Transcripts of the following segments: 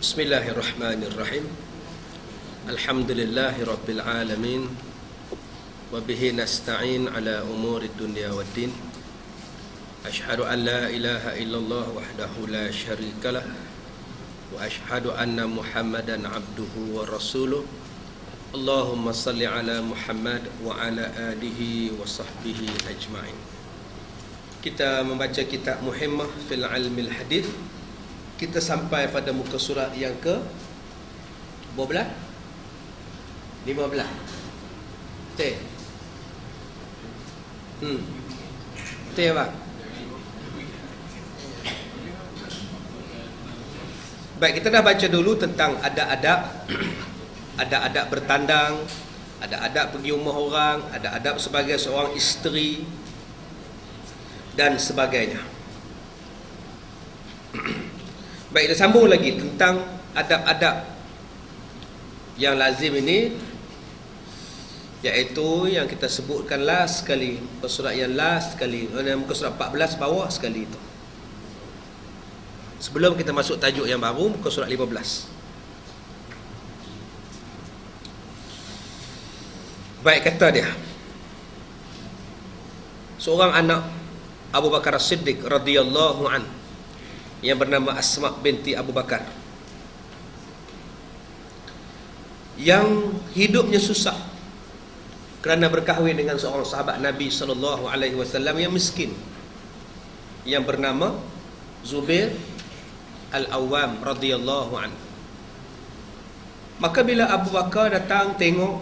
Bismillahirrahmanirrahim. Alhamdulillahi rabbil alamin. Wa bihi nasta'in ala umuri dunya waddin. Ashhadu an la ilaha illallah wahdahu la syarikalah. Wa ashhadu anna Muhammadan abduhu wa rasuluh. Allahumma salli ala Muhammad wa ala alihi wa sahbihi ajma'in. Kita membaca kitab Muhimmah fil Ilmil Hadith. Kita sampai pada muka surat yang ke berapa? 15. Teh. Teh apa? Baik, kita dah baca dulu tentang adab-adab. Adab-adab bertandang, adab-adab pergi rumah orang, adab-adab sebagai seorang isteri dan sebagainya. Baik, kita sambung lagi tentang adab-adab yang lazim ini, iaitu yang kita sebutkan last sekali, muka surat yang last sekali, muka surat 14 bawah sekali itu. Sebelum kita masuk tajuk yang baru, muka surat 15. Baik, kata dia, seorang anak Abu Bakar As-Siddiq radhiyallahu anhu yang bernama Asma binti Abu Bakar, yang hidupnya susah kerana berkahwin dengan seorang sahabat Nabi sallallahu alaihi wasallam yang miskin, yang bernama Zubair Al-Awwam radhiyallahu anhu. Maka bila Abu Bakar datang tengok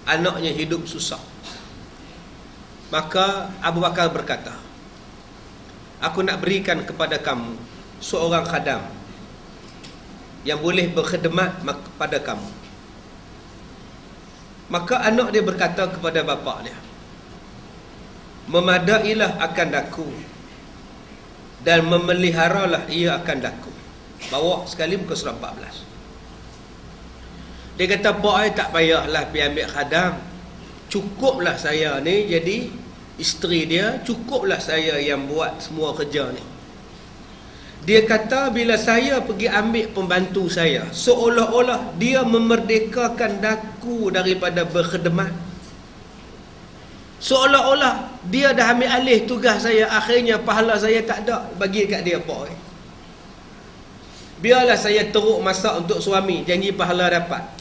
anaknya hidup susah, maka Abu Bakar berkata, aku nak berikan kepada kamu seorang khadam yang boleh berkhidmat kepada kamu. Maka anak dia berkata kepada bapa dia, memadailah akan daku dan memeliharalah ia akan daku. Bawa sekali muka surat 14. Dia kata, pak saya tak payahlah pergi ambil khadam, cukuplah saya ni jadi isteri dia, cukuplah saya yang buat semua kerja ni. Dia kata, bila saya pergi ambil pembantu saya, seolah-olah dia memerdekakan daku daripada berkhidmat. Seolah-olah dia dah ambil alih tugas saya, akhirnya pahala saya tak ada bagi kat dia, pak. Biarlah saya teruk masak untuk suami, janji pahala dapat.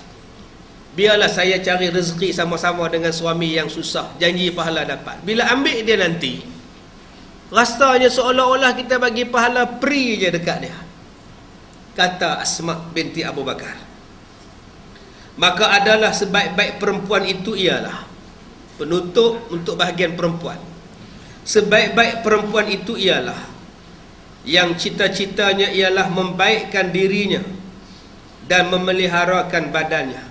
Biarlah saya cari rezeki sama-sama dengan suami yang susah, janji pahala dapat. Bila ambil dia nanti, rasanya seolah-olah kita bagi pahala free je dekat dia, kata Asma binti Abu Bakar. Maka adalah sebaik-baik perempuan itu ialah, penutup untuk bahagian perempuan, sebaik-baik perempuan itu ialah yang cita-citanya ialah membaikkan dirinya dan memeliharakan badannya.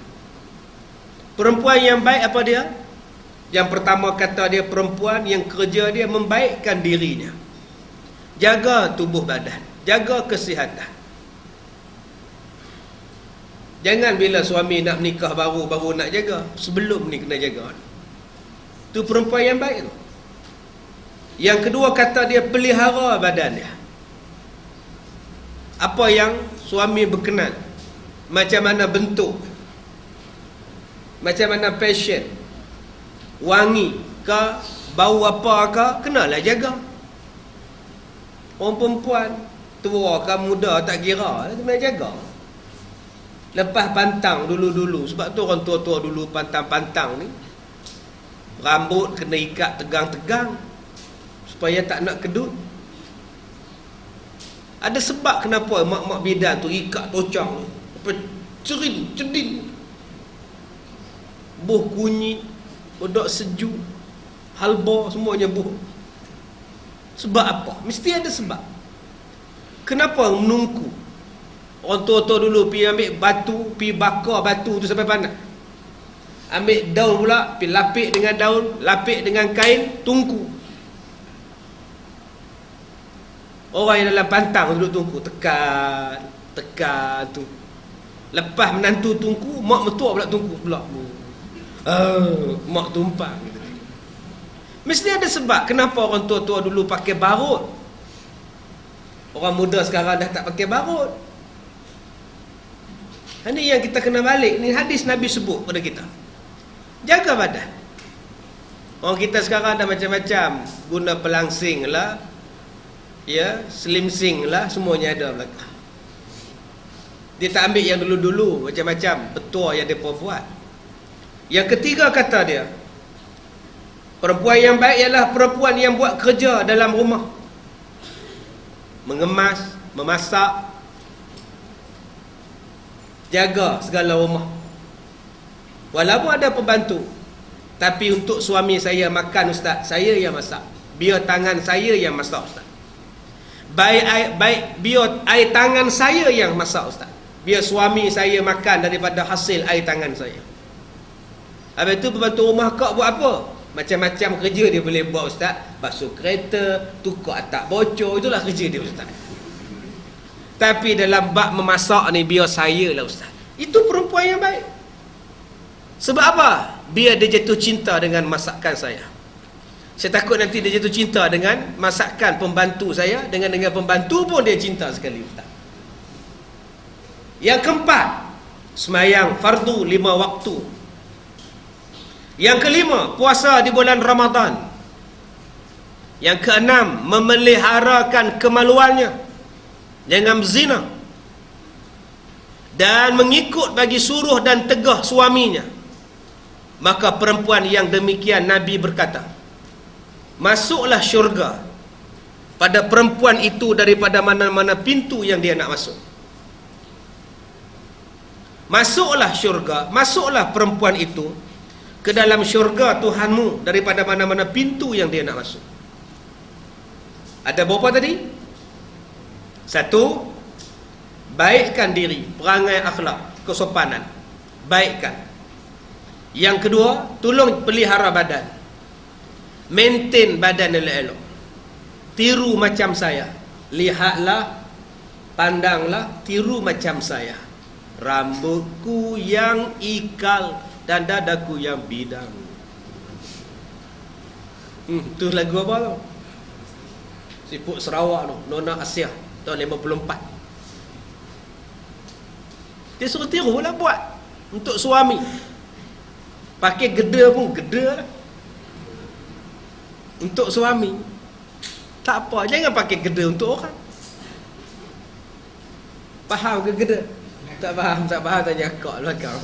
Perempuan yang baik apa dia? Yang pertama kata dia, perempuan yang kerja dia membaikkan dirinya, jaga tubuh badan, jaga kesihatan. Jangan bila suami nak menikah baru nak jaga, sebelum ni kena jaga. Tu perempuan yang baik tu. Yang kedua kata dia, pelihara badan dia. Apa yang suami berkenan, macam mana bentuk, macam mana fashion, wangi ke, bau apa ke, kenalah jaga. Orang perempuan tua ke muda tak kira, kena jaga. Lepas pantang dulu-dulu, sebab tu orang tua-tua dulu pantang-pantang ni, rambut kena ikat tegang-tegang supaya tak nak kedut. Ada sebab kenapa mak-mak bidan tu ikat tocang, cedin, buh kunyit, bodak sejuk, halba, semuanya buh. Sebab apa? Mesti ada sebab. Kenapa menungku? Orang tua-tua dulu pergi ambil batu, pergi bakar batu tu sampai panas. Ambil daun pula, pergi lapik dengan daun, lapik dengan kain, tungku. Orang yang dalam pantang duduk tungku, tekan tu. Lepas menantu tungku, mak mertua pula tungku pula. Mak tumpang. Mesti ada sebab kenapa orang tua-tua dulu pakai barut. Orang muda sekarang dah tak pakai barut. Ini yang kita kena balik. Ni hadis Nabi sebut pada kita. Jaga badan. Orang kita sekarang dah macam-macam, guna pelangsing lah, ya, slimsing lah, semuanya ada belakang. Dia tak ambil yang dulu-dulu, macam-macam petua yang mereka buat. Yang ketiga kata dia, perempuan yang baik ialah perempuan yang buat kerja dalam rumah, mengemas, memasak, jaga segala rumah. Walaupun ada pembantu, tapi untuk suami saya makan, ustaz, saya yang masak. Biar tangan saya yang masak, ustaz. Biar air tangan saya yang masak, ustaz. Biar suami saya makan daripada hasil air tangan saya. Habis tu pembantu rumah kau buat apa? Macam-macam kerja dia boleh buat, ustaz. Basuh kereta, tukar atap bocor, itulah kerja dia, ustaz. Tapi dalam bab memasak ni, biar saya lah, ustaz. Itu perempuan yang baik. Sebab apa? Biar dia jatuh cinta dengan masakan saya. Saya takut nanti dia jatuh cinta dengan masakan pembantu saya, dengan pembantu pun dia cinta sekali, ustaz. Yang keempat, semayang fardu 5 waktu. Yang kelima, puasa di bulan Ramadan. Yang keenam, memeliharakan kemaluannya, jangan berzina, dan mengikut bagi suruh dan tegah suaminya. Maka perempuan yang demikian, Nabi berkata, masuklah syurga pada perempuan itu daripada mana-mana pintu yang dia nak masuk. Masuklah syurga, masuklah perempuan itu ke dalam syurga Tuhanmu daripada mana-mana pintu yang dia nak masuk. Ada berapa tadi? 1, baikkan diri, perangai akhlak, kesopanan, baikkan. Yang kedua, tolong pelihara badan, maintain badan elok-elok. Tiru macam saya, lihatlah, pandanglah, tiru macam saya. Rambutku yang ikal dan dadaku yang bidang. Tu lagu apa tu? Siput Sarawak tu, Nona Asia, tahun 54. Dia suruh tiru lah buat untuk suami. Pakai geda pun geda lah untuk suami. Tak apa, jangan pakai geda untuk orang. Faham ke geda? Tak faham, tanya akak belakang.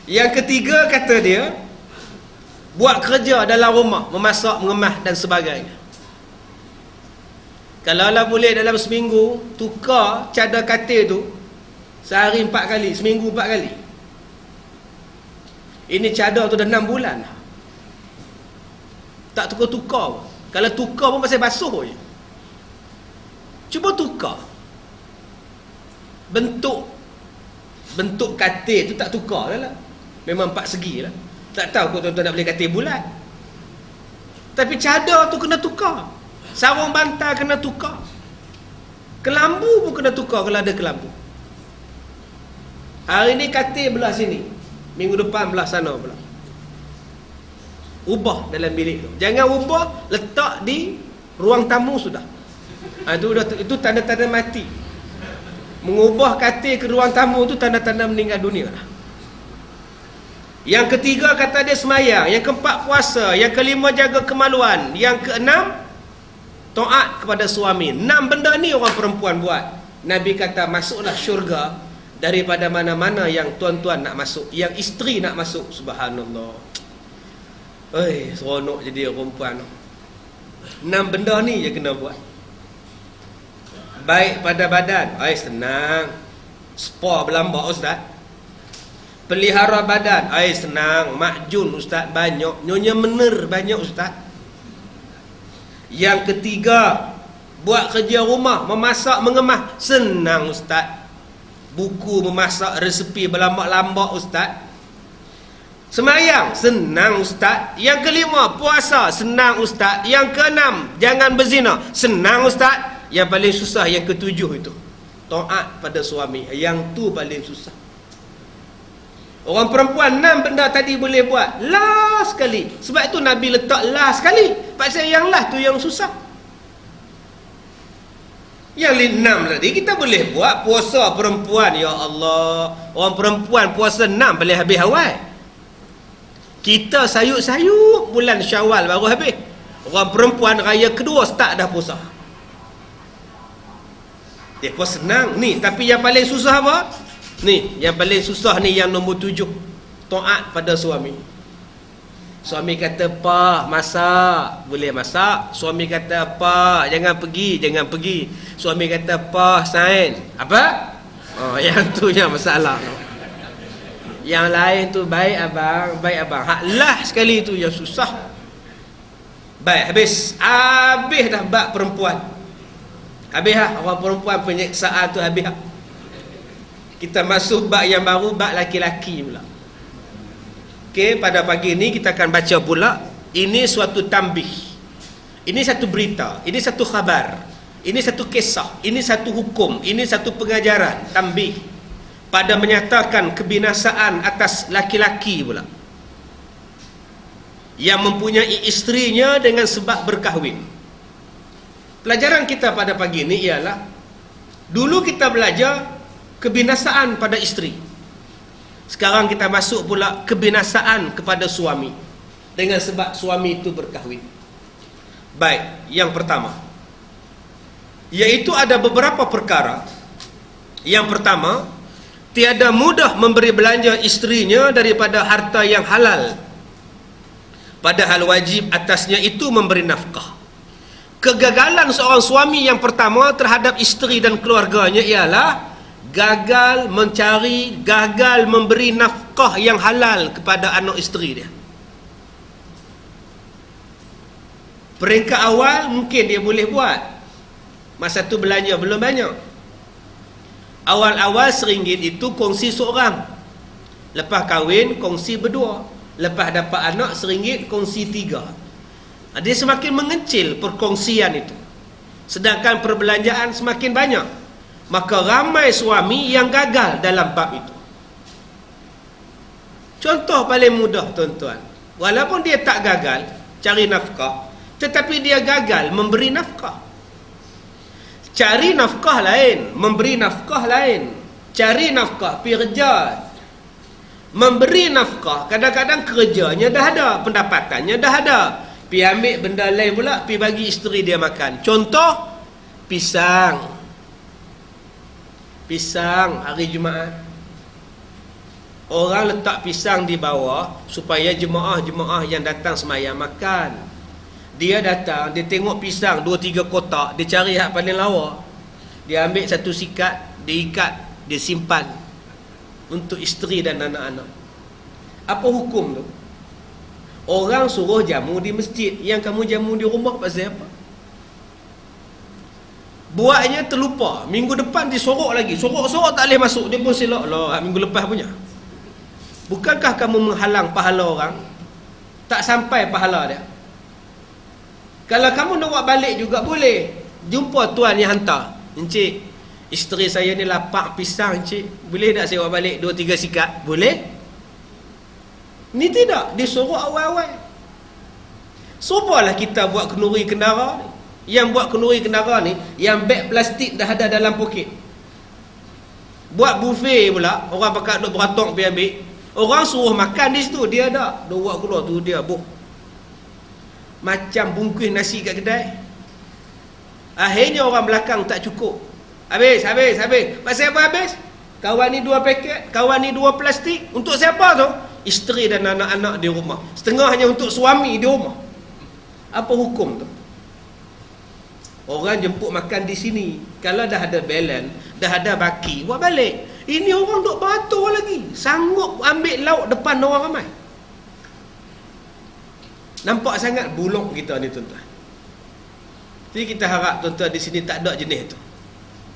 Yang ketiga kata dia, buat kerja dalam rumah, memasak, mengemas dan sebagainya. Kalau lah boleh dalam seminggu tukar cadar katil tu sehari 4 kali, seminggu 4 kali. Ini cadar tu dah 6 bulan. Tak tukar-tukar. Kalau tukar pun pasal basuh je. Cuba tukar. Bentuk katil tu tak tukar lah. Memang 4 segi lah. Tak tahu kau tuan-tuan nak beli katil bulat. Tapi cadar tu kena tukar. Sarung bantal kena tukar. Kelambu pun kena tukar kalau ada kelambu. Hari ni katil belah sini, minggu depan belah sana pula. Ubah dalam bilik tu. Jangan ubah letak di ruang tamu sudah. Itu tanda-tanda mati. Mengubah katil ke ruang tamu tu tanda-tanda meninggal dunia lah. Yang ketiga kata dia semayang. Yang keempat puasa. Yang kelima jaga kemaluan. Yang keenam taat kepada suami. 6 benda ni orang perempuan buat. Nabi kata masuklah syurga daripada mana-mana yang tuan-tuan nak masuk, yang isteri nak masuk. Subhanallah. Seronok jadi perempuan. 6 benda ni je kena buat. Baik pada badan, senang. Spa berlambak, ustaz. Pelihara badan, senang. Makjun, ustaz, banyak. Nyonya mener, banyak, ustaz. Yang ketiga, buat kerja rumah, memasak, mengemas, senang, ustaz. Buku memasak, resepi berlambak-lambak, ustaz. Semayang, senang, ustaz. Yang kelima, puasa, senang, ustaz. Yang keenam, jangan berzina, senang, ustaz. Yang paling susah yang ketujuh itu, taat pada suami. Yang tu paling susah. Orang perempuan 6 benda tadi boleh buat, last sekali. Sebab itu Nabi letak last sekali. Pasal yang last tu yang susah. Yang 6 tadi kita boleh buat puasa perempuan. Ya Allah, orang perempuan puasa 6 boleh habis awal. Kita sayuk-sayuk bulan Syawal baru habis. Orang perempuan raya kedua start dah puasa. Dia puasa senang ni, tapi yang paling susah apa? Ni, yang paling susah ni yang nombor 7. Taat pada suami. Suami kata, "Pa, masak." Boleh masak. Suami kata, "Pa, jangan pergi." Jangan pergi. Suami kata, "Pa, sign." Apa? Oh, yang tu yang masalah. Yang lain tu baik abang, baik abang. Hak last sekali tu yang susah. Baik, habis dah bab perempuan. Habis lah orang perempuan penyeksaan tu habis lah. Kita masuk bab yang baru, bab laki-laki pula. Okey, pada pagi ni kita akan baca pula. Ini suatu tambih. Ini satu berita, ini satu khabar, ini satu kisah, ini satu hukum, ini satu pengajaran, tambih pada menyatakan kebinasaan atas laki-laki pula yang mempunyai isterinya dengan sebab berkahwin. Pelajaran kita pada pagi ini ialah, dulu kita belajar kebinasaan pada isteri. Sekarang kita masuk pula kebinasaan kepada suami dengan sebab suami itu berkahwin. Baik, yang pertama, iaitu ada beberapa perkara. Yang pertama, tiada mudah memberi belanja isterinya daripada harta yang halal, padahal wajib atasnya itu memberi nafkah. Kegagalan seorang suami yang pertama terhadap isteri dan keluarganya ialah gagal mencari, gagal memberi nafkah yang halal kepada anak isteri dia. Peringkat awal mungkin dia boleh buat, masa tu belanja belum banyak. Awal-awal RM1 itu kongsi seorang, lepas kahwin kongsi berdua, lepas dapat anak RM1 kongsi 3. Dia semakin mengecil perkongsian itu, sedangkan perbelanjaan semakin banyak. Maka ramai suami yang gagal dalam bab itu. Contoh paling mudah tuan-tuan, walaupun dia tak gagal cari nafkah, tetapi dia gagal memberi nafkah. Cari nafkah lain, memberi nafkah lain. Cari nafkah, pergi kerja. Memberi nafkah, kadang-kadang kerjanya dah ada, pendapatannya dah ada, pergi ambil benda lain pula, pergi bagi isteri dia makan. Contoh, pisang hari Jumaat. Orang letak pisang di bawah supaya jemaah-jemaah yang datang semayang makan. Dia datang, dia tengok pisang 2-3 kotak, dia cari hak paling lawa, dia ambil satu sikat, dia ikat, dia simpan untuk isteri dan anak-anak. Apa hukum tu? Orang suruh jamu di masjid, yang kamu jamu di rumah pasal apa? Buatnya terlupa, minggu depan disorok lagi, sorok-sorok tak boleh masuk, dia pun silap lah minggu lepas punya. Bukankah kamu menghalang pahala orang? Tak sampai pahala dia. Kalau kamu nak buat balik juga boleh. Jumpa tuan yang hantar, "Encik, isteri saya ni lapar pisang encik, boleh tak saya buat balik 2-3 sikat?" Boleh. Ni tidak, disuruh awal-awal. Cubalah kita buat kenduri kendara ni. Yang buat kenduri kendara ni, yang beg plastik dah ada dalam poket. Buat buffet pula, orang pakat duk beratok pergi ambil. Orang suruh makan di situ, dia ada. Dia buat keluar tu, dia buh. Macam bungkus nasi kat kedai. Akhirnya orang belakang tak cukup. Habis. Pasal apa habis? Kawan ni 2 paket, kawan ni 2 plastik. Untuk siapa tu? Isteri dan anak-anak di rumah. Setengahnya untuk suami di rumah. Apa hukum tu? Orang jemput makan di sini, kalau dah ada balance, dah ada baki, buat balik. Ini orang duk beratur lagi, sanggup ambil lauk depan orang ramai. Nampak sangat buluk kita ni tuan-tuan. Jadi kita harap tuan-tuan di sini tak ada jenis tu.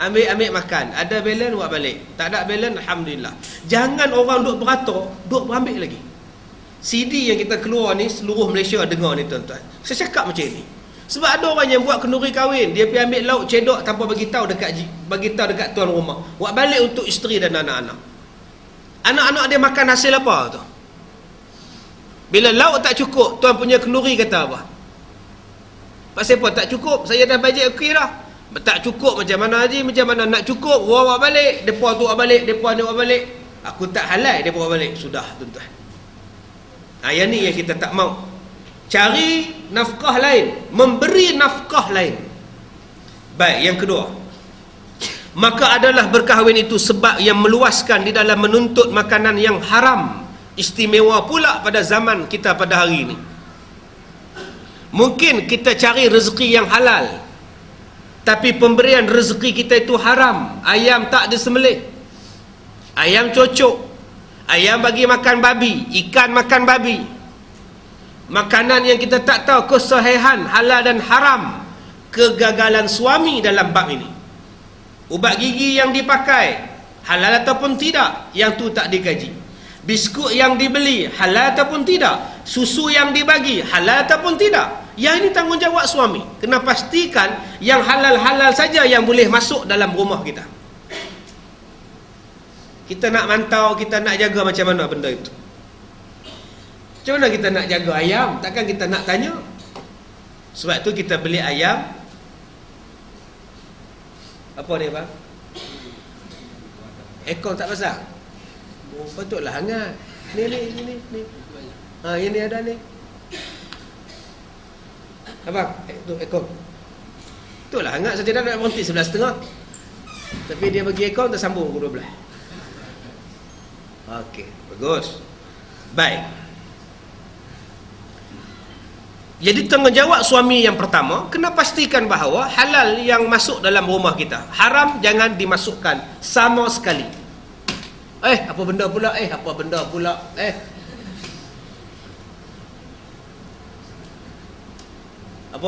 Ambil makan, ada balance buat balik, tak ada balance alhamdulillah. Jangan orang duk beratur, duk berambil lagi. CD yang kita keluar ni seluruh Malaysia dengar ni tuan-tuan. Saya cakap macam ni. Sebab ada orang yang buat kenduri kahwin, dia pergi ambil lauk cedok tanpa bagi tahu dekat tuan rumah. Buat balik untuk isteri dan anak-anak. Anak-anak dia makan hasil apa tu? Bila lauk tak cukup, tuan punya kenduri kata apa? Pasal apa tak cukup? Saya dah bajet okey dah. Tak cukup macam mana Haji, macam mana nak cukup, bawa balik, depa tu balik, depa ni balik, aku tak halal depa balik. Sudah tuan-tuan. Yang ni yang kita tak mau. Cari nafkah lain, memberi nafkah lain. Baik, yang kedua, maka adalah berkahwin itu sebab yang meluaskan di dalam menuntut makanan yang haram. Istimewa pula pada zaman kita pada hari ini. Mungkin kita cari rezeki yang halal, tapi pemberian rezeki kita itu haram. Ayam tak disembelih, ayam cocok, ayam bagi makan babi, ikan makan babi. Makanan yang kita tak tahu kesahihan halal dan haram. Kegagalan suami dalam bab ini. Ubat gigi yang dipakai halal ataupun tidak, yang tu tak dikaji. Biskut yang dibeli halal ataupun tidak, susu yang dibagi halal ataupun tidak. Yang ini tanggungjawab suami. Kena pastikan yang halal-halal saja yang boleh masuk dalam rumah kita. Kita nak mantau, kita nak jaga macam mana benda itu. Macam mana kita nak jaga ayam? Takkan kita nak tanya. Sebab tu kita beli ayam. Apa dia bang? Ekor tak pasang? Oh, patutlah hangat. Ni. Yang ni ada ni. Abang, tu ekor. Betul lah, hangat saja dah nak berhenti 11.30. Tapi dia bagi ekor, tersambung pukul 12. Okey, bagus. Baik. Jadi tanggungjawab suami yang pertama, kena pastikan bahawa halal yang masuk dalam rumah kita, haram jangan dimasukkan sama sekali. Apa benda pula? Apa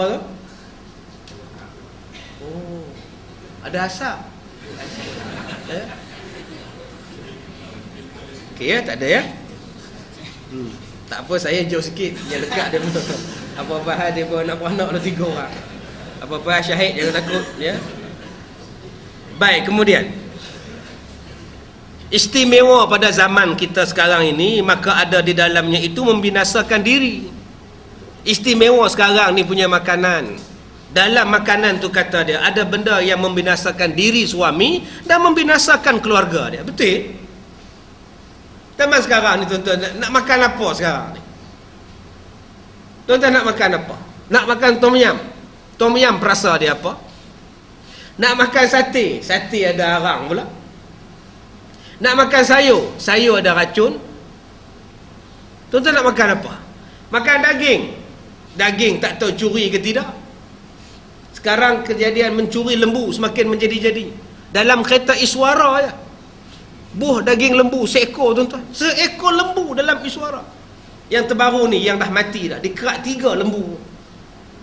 tu? Oh, ada asap. Okey ya, tak ada ya? Tak apa, saya jauh sikit, yang dekat dia pun. Apa-apa hal dia pun nak beranak ada 3 orang. Apa-apa hal syahid, jangan takut ya. Baik, kemudian istimewa pada zaman kita sekarang ini, maka ada di dalamnya itu membinasakan diri. Istimewa sekarang ni punya makanan. Dalam makanan tu kata dia, ada benda yang membinasakan diri suami dan membinasakan keluarga dia. Betul? Zaman sekarang ni tuan-tuan, nak makan apa sekarang ni? Tuan-tuan nak makan apa? Nak makan tom yum. Tom yum perasa dia apa? Nak makan sate, sate ada arang pula. Nak makan sayur, sayur ada racun. Tuan-tuan nak makan apa? Makan daging. Daging tak tahu curi ke tidak. Sekarang kejadian mencuri lembu semakin menjadi-jadi. Dalam kereta Iswara je, buh daging lembu seekor tuan-tuan. Seekor lembu dalam Iswara. Yang terbaru ni, yang dah mati dah, dikerak 3 lembu.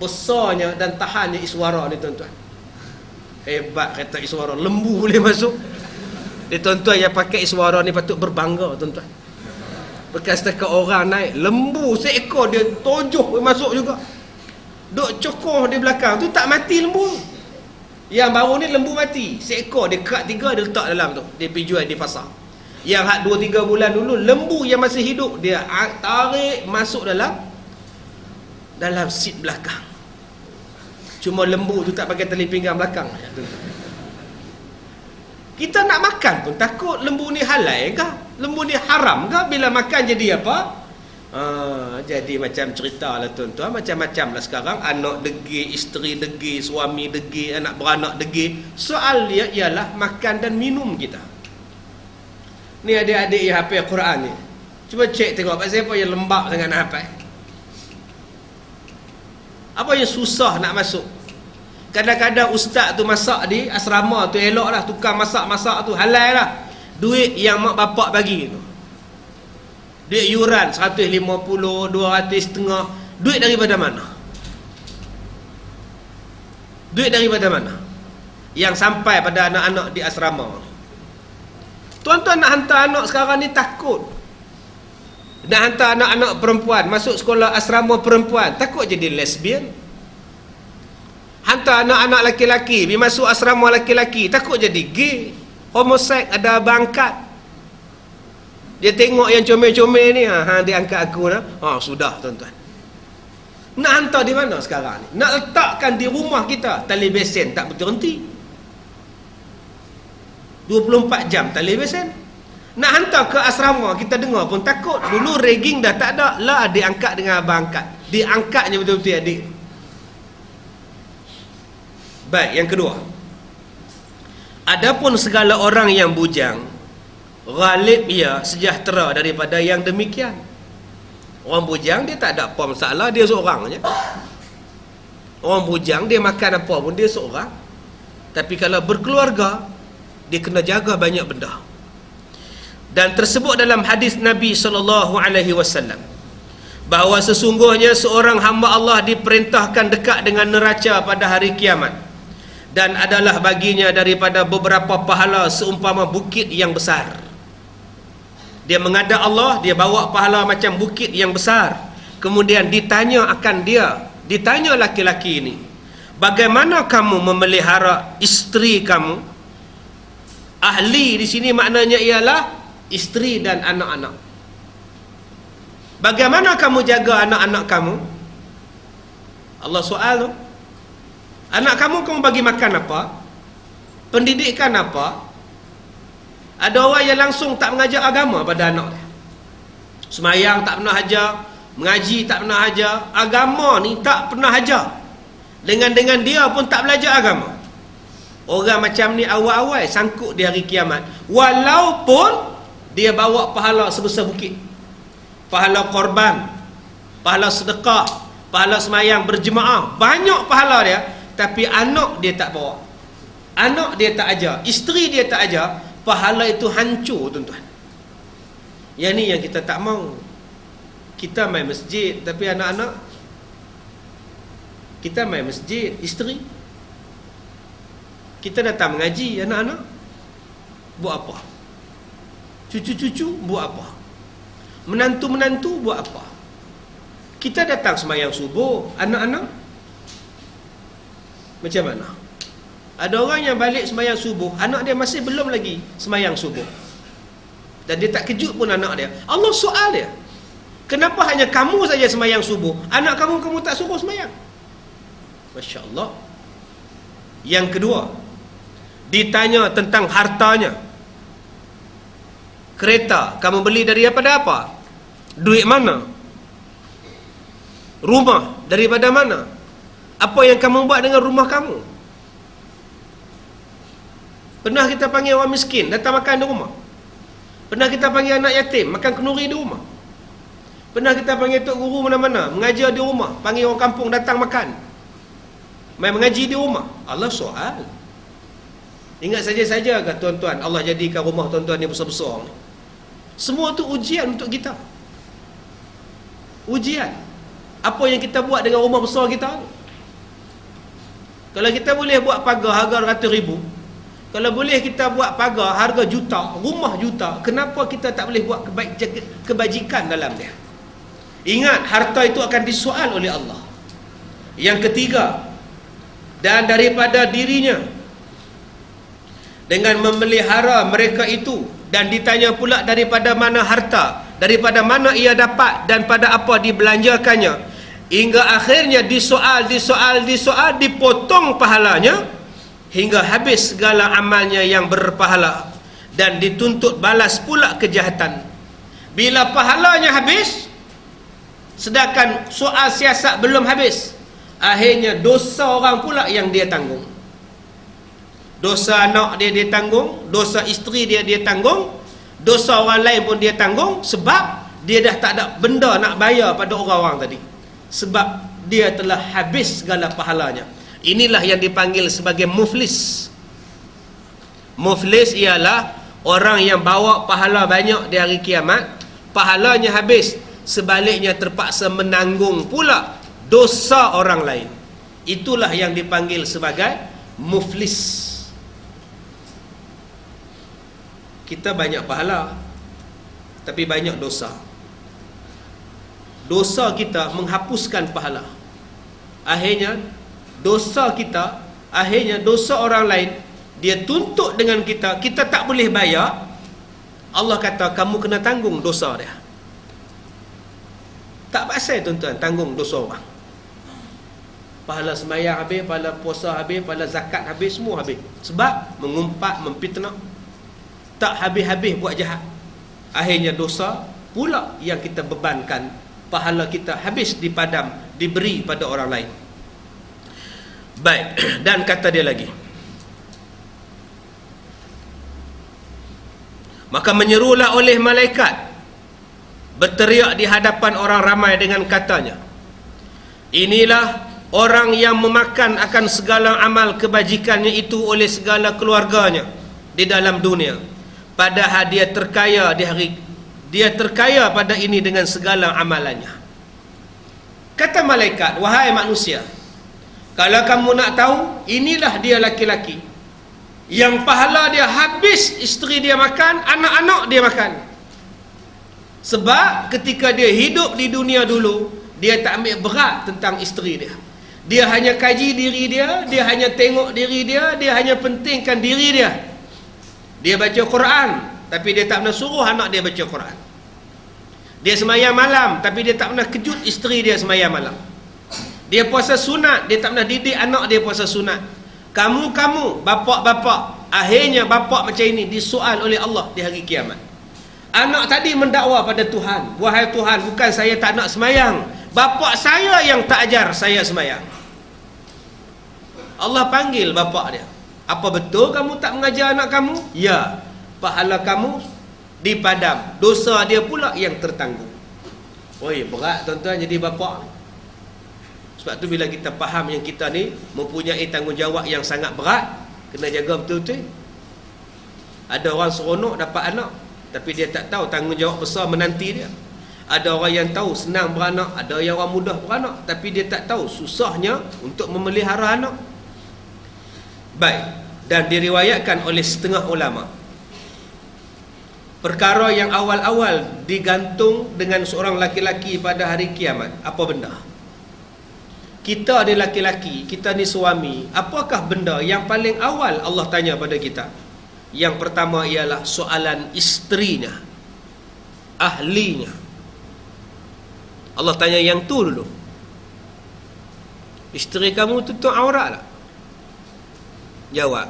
Besarnya dan tahannya Iswara ni tuan-tuan. Hebat kereta Iswara, lembu boleh masuk. Dia tuan-tuan yang pakai Iswara ni patut berbangga tuan-tuan. Bekas setakat orang naik, lembu seekor dia 7 masuk juga. Duk cokoh di belakang tu, tak mati lembu. Yang baru ni lembu mati, seekor dia kerak 3, dia letak dalam tu, dia pergi jual di pasar. Yang hak 2-3 bulan dulu, lembu yang masih hidup dia tarik masuk dalam seat belakang. Cuma lembu tu tak pakai tali pinggang belakang. Kita nak makan pun takut, lembu ni halal kah? Lembu ni haram kah? Bila makan jadi apa? Jadi macam cerita lah tuan-tuan, macam-macam lah sekarang. Anak degil, isteri degil, suami degil, anak beranak degil. Soal dia ialah makan dan minum kita. Ni adik-adik yang hafal Quran ni, cuba cek tengok pasal apa yang lembab sangat nak hafal, apa yang susah nak masuk. Kadang-kadang ustaz tu masak di asrama tu elok lah, tukang masak-masak tu halal lah. Duit yang mak bapak bagi tu, duit yuran 150, 200 duit daripada mana? Duit daripada mana yang sampai pada anak-anak di asrama? Tuan-tuan nak hantar anak sekarang ni takut. Nak hantar anak-anak perempuan masuk sekolah asrama perempuan, takut jadi lesbian. Hantar anak-anak laki-laki pergi masuk asrama laki-laki, takut jadi gay, homoseks, ada abang angkat. Dia tengok yang comel-comel ni, dia angkat aku lah. Sudah tuan-tuan. Nak hantar di mana sekarang ni? Nak letakkan di rumah kita tali besen tak berhenti. 24 jam tali besen. Nak hantar ke asrama kita dengar pun takut. Dulu ragging dah tak ada. Lah adik angkat dengan abang angkat. Diangkatnya betul-betul adik. Baik, yang kedua. Adapun segala orang yang bujang, ghalib ia sejahtera daripada yang demikian. Orang bujang dia tak ada apa masalah, dia seorang je. Orang bujang dia makan apa pun dia seorang. Tapi kalau berkeluarga, dia kena jaga banyak benda. Dan tersebut dalam hadis Nabi SAW bahawa sesungguhnya seorang hamba Allah diperintahkan dekat dengan neraca pada hari kiamat, dan adalah baginya daripada beberapa pahala seumpama bukit yang besar. Dia menghadap Allah, dia bawa pahala macam bukit yang besar. Kemudian ditanya akan dia, ditanya laki-laki ini, bagaimana kamu memelihara isteri kamu? Ahli di sini maknanya ialah isteri dan anak-anak. Bagaimana kamu jaga anak-anak kamu? Allah soal tu. Anak kamu bagi makan apa? Pendidikan apa? Ada orang yang langsung tak mengajar agama pada anak dia. Semayang tak pernah ajar, mengaji tak pernah ajar, agama ni tak pernah ajar. Dengan dia pun tak belajar agama. Orang macam ni awal-awal sangkut di hari kiamat. Walaupun dia bawa pahala sebesar bukit. Pahala korban, pahala sedekah, pahala semayang berjemaah, banyak pahala dia. Tapi anak dia tak bawa. Anak dia tak ajar, isteri dia tak ajar. Pahala itu hancur, tuan-tuan. Yang ni yang kita tak mau. Kita main masjid, tapi anak-anak kita main masjid, isteri kita datang mengaji, anak-anak buat apa? Cucu-cucu buat apa? Menantu-menantu buat apa? Kita datang semayang subuh, anak-anak macam mana? Ada orang yang balik semayang subuh, anak dia masih belum lagi semayang subuh, dan dia tak kejut pun anak dia. Allah soal dia, kenapa hanya kamu saja semayang subuh, anak kamu tak suruh semayang? Masya Allah. Yang kedua, ditanya tentang hartanya. Kereta kamu beli daripada apa? Duit mana? Rumah daripada mana? Apa yang kamu buat dengan rumah kamu? Pernah kita panggil orang miskin datang makan di rumah? Pernah kita panggil anak yatim makan kenduri di rumah? Pernah kita panggil tok guru mana-mana mengajar di rumah, panggil orang kampung datang makan, main mengaji di rumah? Allah soal. Ingat saja ke tuan-tuan, Allah jadikan rumah tuan-tuan ni besar-besar ni? Semua tu ujian untuk kita. Ujian. Apa yang kita buat dengan rumah besar kita? Kalau kita boleh buat pagar harga ratus ribu, kalau boleh kita buat pagar harga juta, rumah juta, kenapa kita tak boleh buat kebajikan dalam dia? Ingat, harta itu akan disoal oleh Allah. Yang ketiga, dan daripada dirinya dengan memelihara mereka itu, dan ditanya pula daripada mana harta, daripada mana ia dapat, dan pada apa dibelanjakannya, hingga akhirnya disoal, dipotong pahalanya hingga habis segala amalnya yang berpahala, dan dituntut balas pula kejahatan. Bila pahalanya habis, sedangkan soal siasat belum habis, akhirnya dosa orang pula yang dia tanggung. Dosa anak dia tanggung, dosa isteri dia tanggung, dosa orang lain pun dia tanggung, sebab dia dah tak ada benda nak bayar pada orang-orang tadi, sebab dia telah habis segala pahalanya. Inilah yang dipanggil sebagai muflis. Muflis ialah orang yang bawa pahala banyak di hari kiamat, pahalanya habis, sebaliknya terpaksa menanggung pula dosa orang lain. Itulah yang dipanggil sebagai muflis. Kita banyak pahala, tapi banyak dosa. Dosa kita menghapuskan pahala. Akhirnya dosa kita, akhirnya dosa orang lain, dia tuntut dengan kita, kita tak boleh bayar. Allah kata kamu kena tanggung dosa dia. Tak pasal tuan-tuan tanggung dosa orang. Pahala sembahyang habis, pahala puasa habis, pahala zakat habis, semua habis. Sebab mengumpat, memfitnah, tak habis-habis buat jahat. Akhirnya dosa pula yang kita bebankan, pahala kita habis dipadam, diberi pada orang lain. Baik, dan kata dia lagi, maka menyerulah oleh malaikat, berteriak di hadapan orang ramai dengan katanya, inilah orang yang memakan akan segala amal kebajikannya itu oleh segala keluarganya di dalam dunia, padahal dia terkaya pada ini dengan segala amalannya. Kata malaikat, wahai manusia, kalau kamu nak tahu, inilah dia laki-laki yang pahala dia habis, isteri dia makan, anak-anak dia makan. Sebab ketika dia hidup di dunia dulu, dia tak ambil berat tentang isteri dia. Dia hanya kaji diri dia, dia hanya tengok diri dia, dia hanya pentingkan diri dia. Dia baca Quran, tapi dia tak pernah suruh anak dia baca Quran. Dia sembahyang malam, tapi dia tak pernah kejut isteri dia sembahyang malam. Dia puasa sunat, dia tak pernah didik anak dia puasa sunat. Kamu, bapak-bapak, akhirnya bapak macam ini disoal oleh Allah di hari kiamat. Anak tadi mendakwa pada Tuhan, wahai Tuhan, bukan saya tak nak sembahyang, bapak saya yang tak ajar saya sembahyang. Allah panggil bapak dia, apa betul kamu tak mengajar anak kamu? Ya, pahala kamu dipadam, dosa dia pula yang tertanggung. Oi, berat tuan-tuan jadi bapak. Sebab tu bila kita faham yang kita ni mempunyai tanggungjawab yang sangat berat, kena jaga betul-betul. Ada orang seronok dapat anak, tapi dia tak tahu tanggungjawab besar menanti dia. Ada orang yang tahu senang beranak, ada yang orang mudah beranak, tapi dia tak tahu susahnya untuk memelihara anak. Baik, dan diriwayatkan oleh setengah ulama, perkara yang awal-awal digantung dengan seorang laki-laki pada hari kiamat, apa benda? Kita ni laki-laki, kita ni suami, apakah benda yang paling awal Allah tanya pada kita? Yang pertama ialah soalan isterinya, ahlinya. Allah tanya yang tu dulu. Isteri kamu tutup aurat tak? Jawab.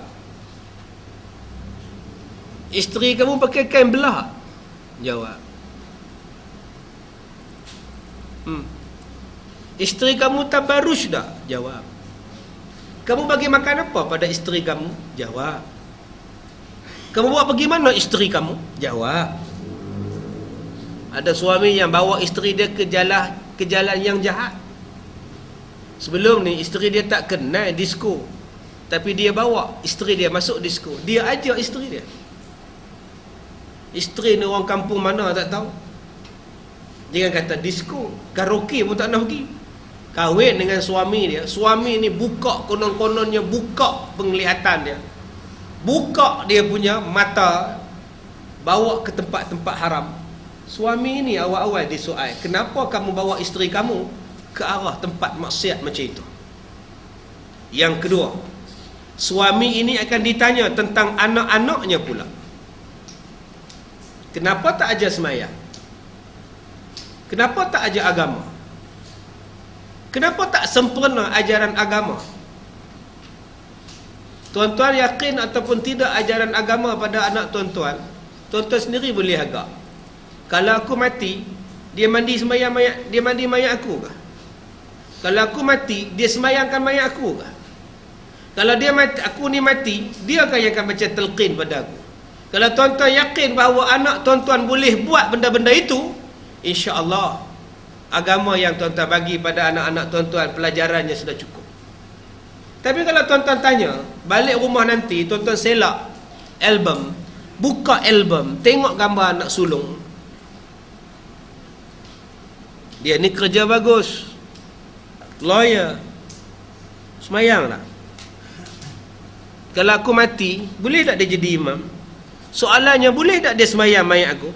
Isteri kamu pakai kain belah? Jawab. Isteri kamu tabarruj tak? Jawab. Kamu bagi makan apa pada isteri kamu? Jawab. Kamu buat pergi mana isteri kamu? Jawab. Ada suami yang bawa isteri dia ke jalan yang jahat. Sebelum ni isteri dia tak kenal disko, tapi dia bawa isteri dia masuk disko. Dia ajak isteri dia. Isteri ni orang kampung mana tak tahu. Jangan kata disko, karaoke pun tak nak pergi. Kahwin dengan suami dia, suami ni buka, konon-kononnya buka penglihatan dia, buka dia punya mata, bawa ke tempat-tempat haram. Suami ni awal-awal disoal, kenapa kamu bawa isteri kamu ke arah tempat maksiat macam itu? Yang kedua, suami ini akan ditanya tentang anak-anaknya pula. Kenapa tak ajar sembahyang? Kenapa tak ajar agama? Kenapa tak sempurna ajaran agama? Tuan-tuan yakin ataupun tidak ajaran agama pada anak tuan-tuan, tuan-tuan sendiri boleh agak. Kalau aku mati, dia mandi sembahyang mayat, dia mandi mayat aku ke? Kalau aku mati, dia sembahyangkan mayat aku ke? Kalau dia mati, aku ni mati, dia kan yang akan baca telqin pada aku. Kalau tuan-tuan yakin bahawa anak tuan-tuan boleh buat benda-benda itu, insya-Allah agama yang tuan-tuan bagi pada anak-anak tuan-tuan pelajarannya sudah cukup. Tapi kalau tuan-tuan tanya, balik rumah nanti tuan-tuan selak album, buka album, tengok gambar anak sulung, dia ni kerja bagus, lawyer, semayang tak? Kalau aku mati, boleh tak dia jadi imam? Soalannya, boleh tak dia semayang mayat aku?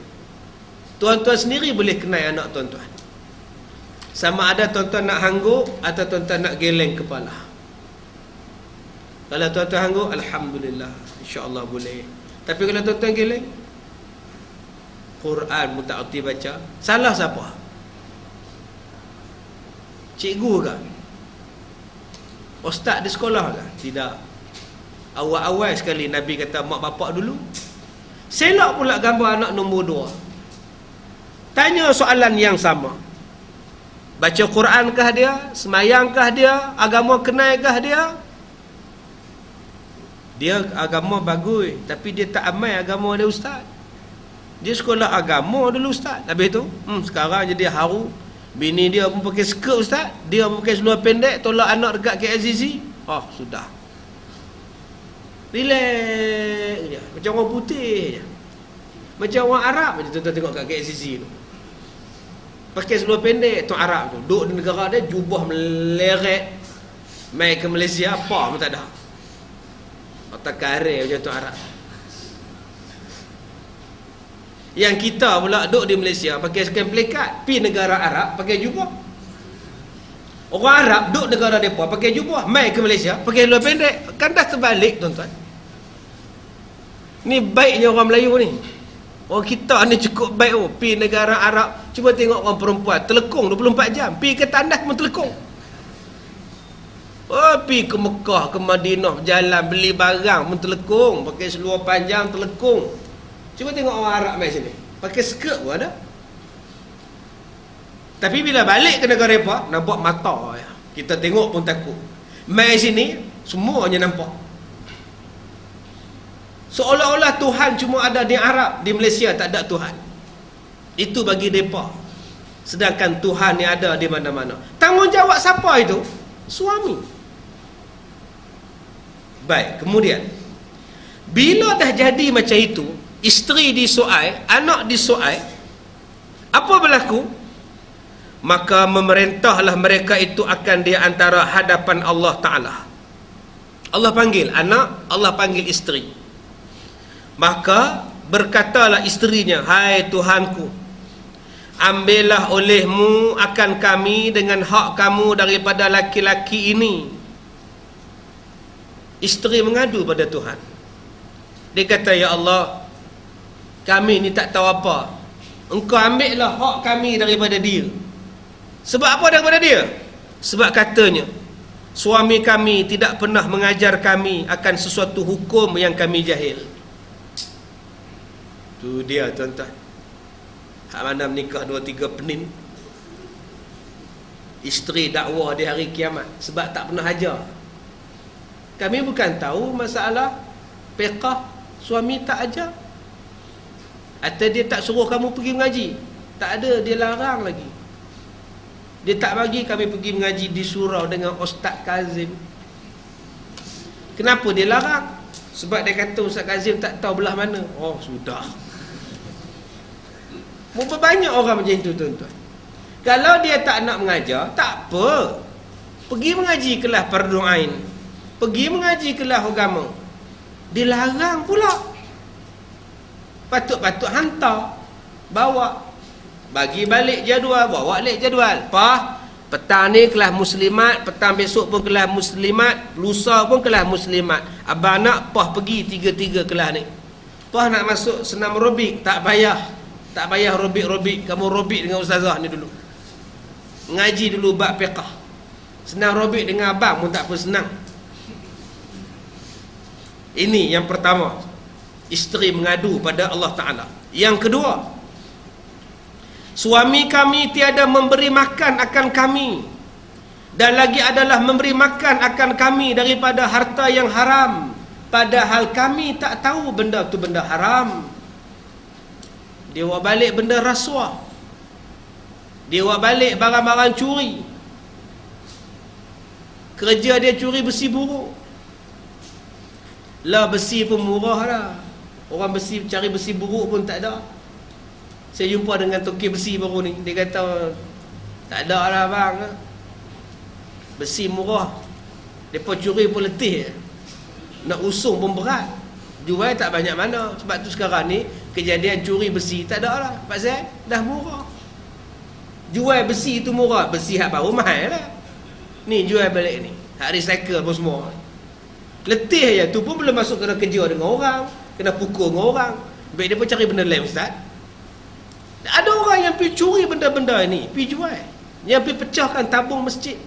Tuan-tuan sendiri boleh kenal anak tuan-tuan. Sama ada tuan-tuan nak hangguk atau tuan-tuan nak geleng kepala. Kalau tuan-tuan hangguk, alhamdulillah, insya-Allah boleh. Tapi kalau tuan-tuan geleng, Quran pun tak erti baca, salah siapa? Cikgu ke? Ustaz di sekolah lah? Tidak. Awal-awal sekali Nabi kata mak bapak dulu. Selok pula gambar anak nombor 2. Tanya soalan yang sama. Baca Quran kah dia? Semayangkah dia? Agama kenaikah dia? Dia agama bagus, tapi dia tak amal agama dia ustaz. Dia sekolah agama dulu ustaz. Habis tu, sekarang jadi haru. Bini dia pun pakai skirt ustaz. Dia pun pakai seluar pendek, tolak anak dekat KLCC. Sudah. Relax je. Macam orang putih je. Macam orang Arab je tuan-tuan tengok kat KLCC tu. Pakai seluar pendek tu Arab tu. Duduk di negara dia, jubah meleret. Mai ke Malaysia, apa pun tak ada. Otak kare macam tu Arab. Yang kita pula duduk di Malaysia pakai scan plekat, pi negara Arab pakai jubah. Orang Arab duduk negara mereka pakai jubah, mai ke Malaysia pakai seluar pendek. Kan dah terbalik tuan-tuan. Ni baiknya orang Melayu ni. Orang kita ni cukup baik pi negara Arab. Cuba tengok orang perempuan telekung 24 jam. Pi ke tandas pun telekung. Pi ke Mekah, ke Madinah, jalan beli barang pun telekung, pakai seluar panjang telekung. Cuba tengok orang Arab mai sini. Pakai skirt pun ada. Tapi bila balik ke negara mereka, nampak mata ya. Kita tengok pun takut. Mai sini semuanya nampak. Seolah-olah Tuhan cuma ada di Arab, di Malaysia tak ada Tuhan. Itu bagi mereka. Sedangkan Tuhan yang ada di mana-mana. Tanggungjawab siapa itu? Suami. Baik, kemudian bila dah jadi macam itu, isteri disoal, anak disoal, apa berlaku? Maka memerintahlah mereka itu akan di antara hadapan Allah Ta'ala. Allah panggil anak, Allah panggil isteri. Maka berkatalah isterinya, hai Tuhanku, ambillah olehmu akan kami dengan hak kamu daripada laki-laki ini. Isteri mengadu pada Tuhan. Dia kata, ya Allah, kami ni tak tahu apa. Engkau ambillah hak kami daripada dia. Sebab apa daripada dia? Sebab katanya, suami kami tidak pernah mengajar kami akan sesuatu hukum yang kami jahil. Tu dia tuan-tuan. Hak mana menikah 2-3 penin. Isteri dakwah di hari kiamat sebab tak pernah ajar. Kami bukan tahu masalah fiqh, suami tak ajar. Atau dia tak suruh kamu pergi mengaji. Tak ada, dia larang lagi. Dia tak bagi kami pergi mengaji di surau dengan Ustaz Kazim. Kenapa dia larang? Sebab dia kata Ustaz Kazim tak tahu belah mana. Sudah. Berapa banyak orang macam itu tuan-tuan. Kalau dia tak nak mengajar, tak apa. Pergi mengaji kelas fardu ain. Pergi mengaji kelas agama. Dilarang pula. Patut-patut hantar. Bawa. Bagi balik jadual. Bawa balik jadual. Petang ni kelas muslimat. Petang besok pun kelas muslimat. Lusa pun kelas muslimat. Abang nak pergi 3-3 kelas ni. Nak masuk senam robik. Tak payah. Tak payah robik-robik. Kamu robik dengan ustazah ni dulu. Ngaji dulu bab fiqh. Senang robik dengan abang pun tak apa senang. Ini yang pertama. Isteri mengadu pada Allah Ta'ala. Yang kedua, suami kami tiada memberi makan akan kami. Dan lagi adalah memberi makan akan kami daripada harta yang haram. Padahal kami tak tahu benda tu benda haram. Dia bawa balik benda rasuah. Dia bawa balik barang-barang curi. Kerja dia curi besi buruk. Lah besi pun murah dah. Orang besi cari besi buruk pun tak ada. Saya jumpa dengan toki besi baru ni. Dia kata, tak ada lah bang. Besi murah. Mereka curi pun letih. Nak usung pun berat. Jual tak banyak mana. Sebab tu sekarang ni kejadian curi besi tak ada lah. Pasal dah murah. Jual besi tu murah. Besi hak baru mahal lah. Ni jual balik ni. Hak recycle pun semua. Letih je. Tu pun belum masuk kena kerja dengan orang. Kena pukul dengan orang. Baik dia pun cari benda lain ustaz. Ada orang yang pergi curi benda-benda ni. Pergi jual. Yang pergi pecahkan tabung masjid.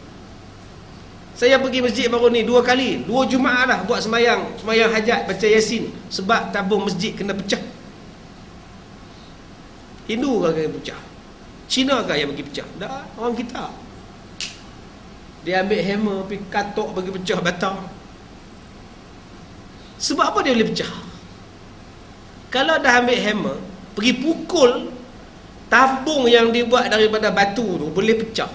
Saya pergi masjid baru ni 2 kali, 2 Jumaat dah buat sembahyang hajat, baca Yasin, sebab tabung masjid kena pecah. Hindu ke yang pecah? Cina ke yang bagi pecah? Dah, orang kita. Dia ambil hammer, pergi katok bagi pecah batang. Sebab apa dia boleh pecah? Kalau dah ambil hammer, pergi pukul tabung yang dibuat daripada batu tu, boleh pecah.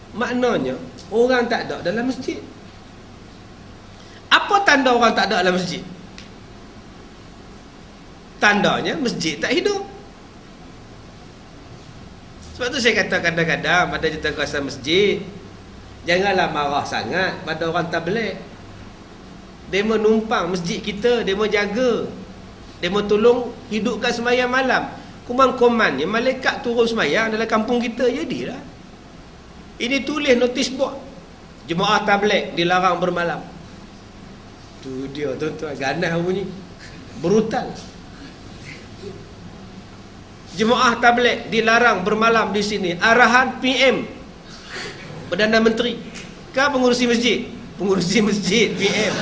Maknanya orang tak ada dalam masjid. Apa tanda orang tak ada dalam masjid? Tandanya masjid tak hidup. Sebab tu saya kata kadang-kadang pada jutawan masjid, janganlah marah sangat pada orang tabligh. Dia menumpang masjid kita, dia mau jaga, dia mau tolong hidupkan sembahyang malam. Koman-komannya malaikat turun sembahyang dalam kampung kita, jadilah. Ini tulis notis board, jemaah tabligh dilarang bermalam. Tu dia tuan-tuan, ganas bunyi, brutal. Jemaah tabligh dilarang bermalam di sini. Arahan PM, Perdana Menteri. Kau pengurusi masjid? Pengurusi masjid PM.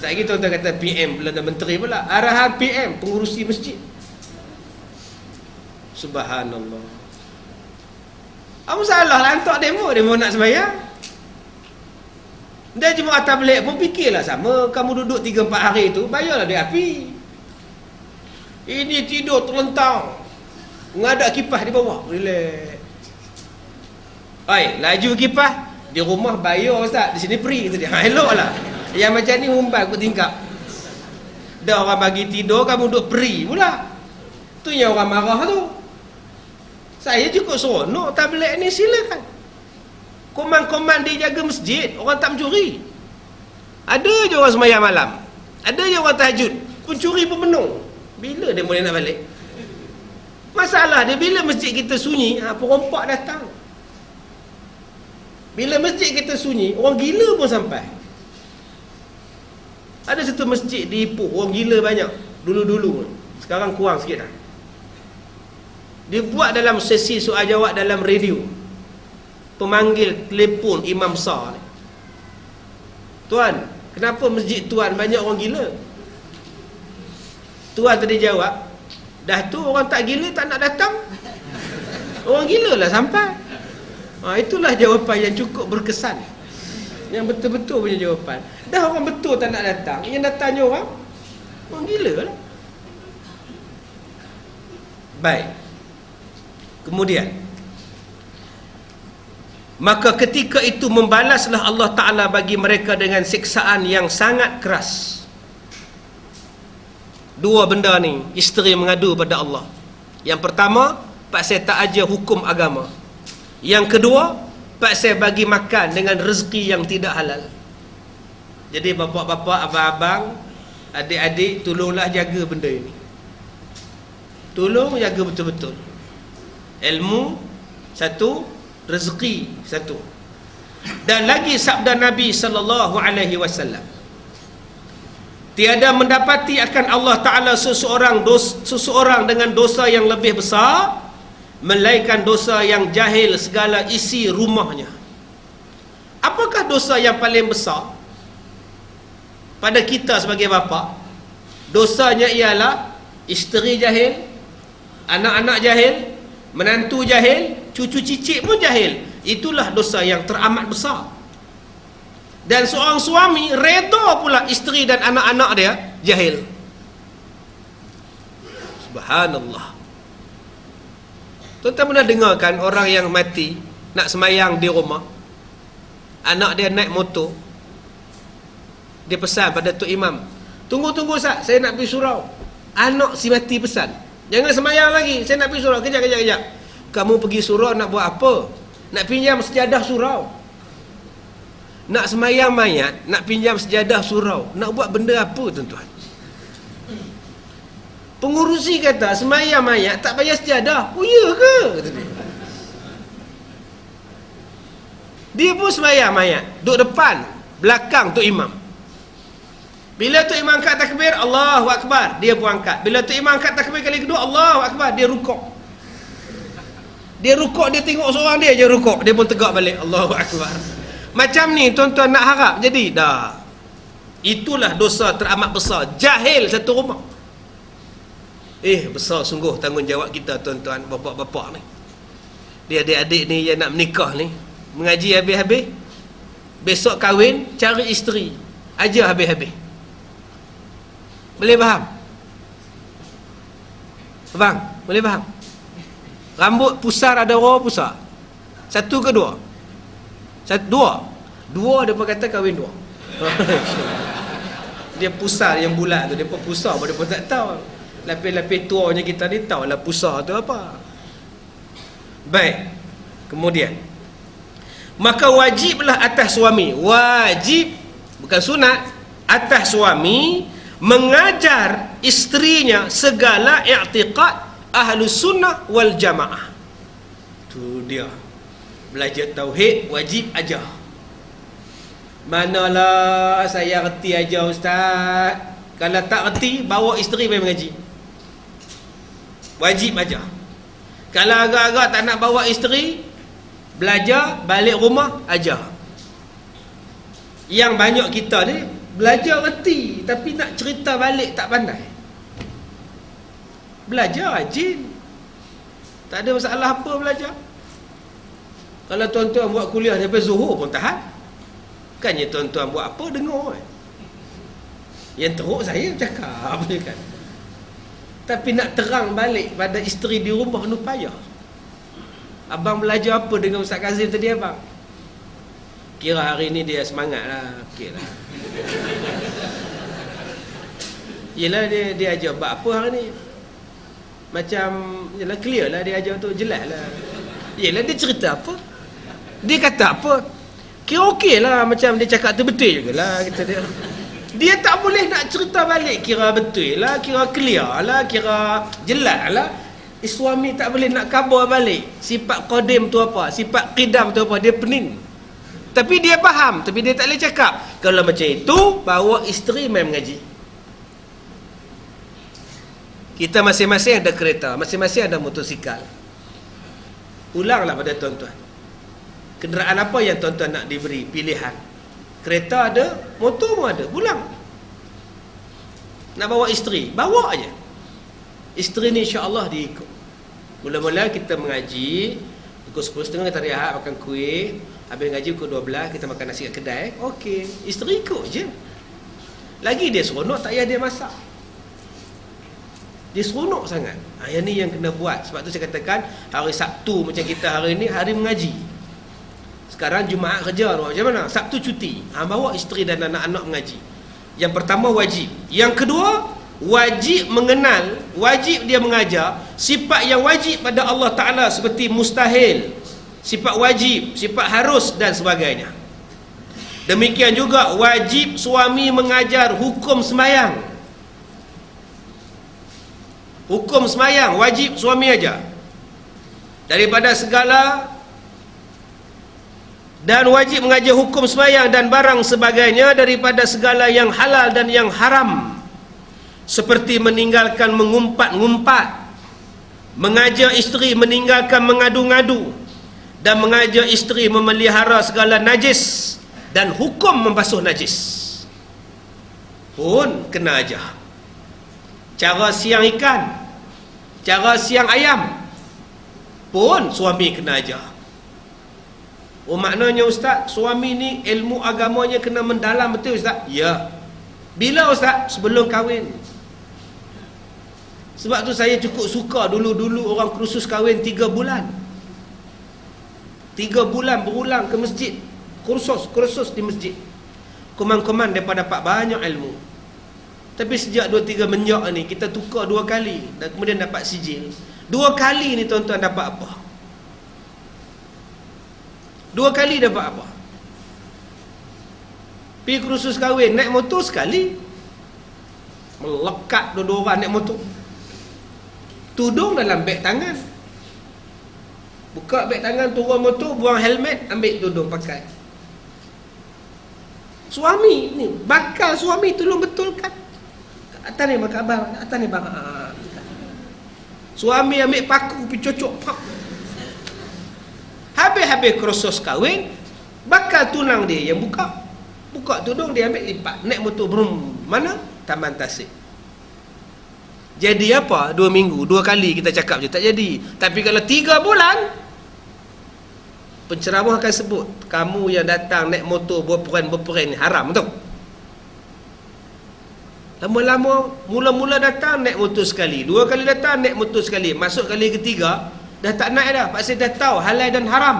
Sekejap lagi tuan-tuan kata PM Perdana Menteri pula. Arahan PM, pengurusi masjid. Subhanallah. Apa salah lah hantar demo nak sembahyang? Dan jemaah tabligh pun fikirlah sama. Kamu duduk 3-4 hari tu, bayarlah dia api. Ini tidur terlentang, ngadak kipas di bawah, relax. Laju kipas di rumah bayar ustaz, di sini free tu dia. Elok lah. Yang macam ni umpan kot tingkap. Dah orang bagi tidur, kamu duduk free pula. Tu yang orang marah tu. Saya cukup seronok tabligh ni, silakan. Koman-koman dia jaga masjid, orang tak mencuri. Ada je orang sembahyang malam, ada je orang tahajud, pencuri pun penuh. Bila dia boleh nak balik? Masalah dia bila masjid kita sunyi, perompak datang. Bila masjid kita sunyi, orang gila pun sampai. Ada satu masjid di Ipoh, orang gila banyak dulu-dulu, sekarang kurang sikit dah. Dia buat dalam sesi soal jawab dalam radio, pemanggil telefon imam besar ni, tuan, kenapa masjid tuan banyak orang gila? Tuan tadi jawab, dah tu orang tak gila tak nak datang, orang gila lah sampai. Itulah jawapan yang cukup berkesan, yang betul-betul punya jawapan. Dah orang betul tak nak datang, yang datangnya orang gila lah. Baik. Kemudian, maka ketika itu membalaslah Allah Ta'ala bagi mereka dengan siksaan yang sangat keras. Dua benda ni isteri mengadu pada Allah. Yang pertama, paksa tak ajar hukum agama. Yang kedua, paksa bagi makan dengan rezeki yang tidak halal. Jadi bapa-bapa, abang-abang, adik-adik, tolonglah jaga benda ini. Tolong jaga betul-betul. Ilmu satu, rezeki satu. Dan lagi sabda Nabi sallallahu alaihi wasallam, tiada mendapati akan Allah Ta'ala seseorang dengan dosa yang lebih besar melainkan dosa yang jahil segala isi rumahnya. Apakah dosa yang paling besar pada kita sebagai bapa? Dosanya ialah isteri jahil, anak-anak jahil, menantu jahil, cucu cicit pun jahil. Itulah dosa yang teramat besar. Dan seorang suami reda pula isteri dan anak-anak dia jahil. Subhanallah. Tuan-tuan pernah dengarkan orang yang mati nak semayang di rumah, anak dia naik motor, dia pesan pada Tok Imam, tunggu Ustaz, saya nak pergi surau. Anak si mati pesan, jangan semayang lagi, saya nak pergi surau. Kejap. Kamu pergi surau nak buat apa? Nak pinjam sejadah surau? Nak semayang mayat, nak pinjam sejadah surau, nak buat benda apa tuan-tuan? Pengurusi kata semayang mayat tak payah sejadah. Oh ya ke? Kata dia. Dia pun semayang mayat, duduk depan, belakang Tok Imam. Bila Tok Imam angkat takbir, Allahu Akbar, dia pun angkat. Bila Tok Imam angkat takbir kali kedua, Allahu Akbar, dia rukuk. Dia rukuk, dia tengok seorang dia je rukuk, dia pun tegak balik, Allahu Akbar. Macam ni tuan-tuan nak harap jadi dah. Itulah dosa teramat besar. Jahil satu rumah. Besar sungguh tanggungjawab kita tuan-tuan, bapak-bapak ni. Dia adik-adik ni yang nak menikah ni, mengaji habis-habis, besok kahwin, cari isteri, ajar habis-habis. Boleh faham? Abang, boleh faham? Rambut pusar ada berapa pusar? Satu ke dua? Dua dia pun kata kahwin dua. Dia pusar yang bulat tu, dia pun pusar pun dia pun tak tahu. Lapis-lapis tuanya kita ni tahulah pusar tu apa. Baik. Kemudian, maka wajiblah atas suami, wajib bukan sunat, atas suami mengajar isterinya segala i'tiqad ahlus sunnah wal jamaah. Tu dia. Belajar tauhid wajib ajar. Manalah saya reti ajar ustaz. Kalau tak reti, bawa isteri pergi mengaji. Wajib ajar. Kalau agak-agak tak nak bawa isteri, belajar, balik rumah, ajar. Yang banyak kita ni belajar reti, tapi nak cerita balik tak pandai. Belajar rajin, tak ada masalah apa belajar. Kalau tuan-tuan buat kuliah sampai Zuhur pun tahan. Bukannya tuan-tuan buat apa, dengar. Yang teruk saya cakap je kan. Tapi nak terang balik pada isteri di rumah ni payah. Abang belajar apa dengan Ustaz Kazim tadi abang? Kira hari ni dia semangat lah. Okey lah. Yelah dia ajar buat apa hari ni. Macam yelah clear lah dia ajar tu, jelas lah. Yelah dia cerita apa, dia kata apa, kira okey lah. Macam dia cakap tu betul jugalah, kata dia. Dia tak boleh nak cerita balik, kira betul lah, kira clear lah, kira jelas lah. Suami tak boleh nak khabar balik sifat qadim tu apa, sifat qidam tu apa, dia pening. Tapi dia faham, tapi dia tak boleh cakap. Kalau macam itu, bawa isteri main mengaji. Kita masing-masing ada kereta, masing-masing ada motosikal. Ulanglah pada tuan-tuan, kenderaan apa yang tuan-tuan nak diberi pilihan. Kereta ada, motor pun ada, pulang. Nak bawa isteri, bawa aja. Isteri ni insya-Allah dia ikut. Mula-mula kita mengaji, pukul 10.30 kita rehat makan kuih. Habis ngaji pukul 12 kita makan nasi kat kedai. Okey, isteri ikut je. Lagi dia seronok, tak payah dia masak. Dia seronok sangat. Yang ni yang kena buat. Sebab tu saya katakan hari Sabtu macam kita hari ni, hari mengaji. Sekarang Jumaat kerja tu, macam mana? Sabtu cuti. Bawa isteri dan anak-anak mengaji. Yang pertama wajib. Yang kedua, wajib mengenal, wajib dia mengajar sifat yang wajib pada Allah Ta'ala seperti mustahil, sifat wajib, sifat harus dan sebagainya. Demikian juga wajib suami mengajar hukum sembahyang. Hukum sembahyang wajib suami ajar. Daripada segala, dan wajib mengajar hukum sembahyang dan barang sebagainya daripada segala yang halal dan yang haram, seperti meninggalkan mengumpat-ngumpat, mengajar isteri meninggalkan mengadu-ngadu, dan mengajar isteri memelihara segala najis dan hukum membasuh najis pun kena ajar. Cara siang ikan, cara siang ayam pun suami kena ajar. Oh, maknanya ustaz, suami ni ilmu agamanya kena mendalam betul ustaz? Ya. Bila ustaz? Sebelum kahwin. Sebab tu saya cukup suka dulu-dulu orang kursus kahwin 3 bulan. 3 bulan berulang ke masjid. Kursus di masjid. Kuman-kuman mereka dapat banyak ilmu. Tapi sejak 2-3 menjak ni, kita tukar 2 kali dan kemudian dapat sijil. 2 kali ni tuan-tuan dapat apa? 2 kali dapat apa? Pergi kursus kahwin, naik motor sekali. Melekat 2 orang naik motor. Tudung dalam beg tangan. Buka beg tangan, turun motor, buang helmet, ambil tudung pakai. Suami ni, bakal suami tolong betulkan. Atas ni bakal abang, atas ni bang. Suami ambil paku pergi cocok. Habis-habis kursus kahwin, Bakal tunang dia yang buka tudung, dia ambil lipat, naik motor brum, mana? Taman Tasik. Jadi apa? 2 minggu, 2 kali kita cakap je tak jadi. Tapi kalau 3 bulan, penceramah akan sebut, kamu yang datang naik motor berperan ni haram tu. Lama-lama, mula-mula datang naik motor sekali, 2 kali datang naik motor sekali, masuk kali ketiga dah tak naik dah, pasal dah tahu halal dan haram.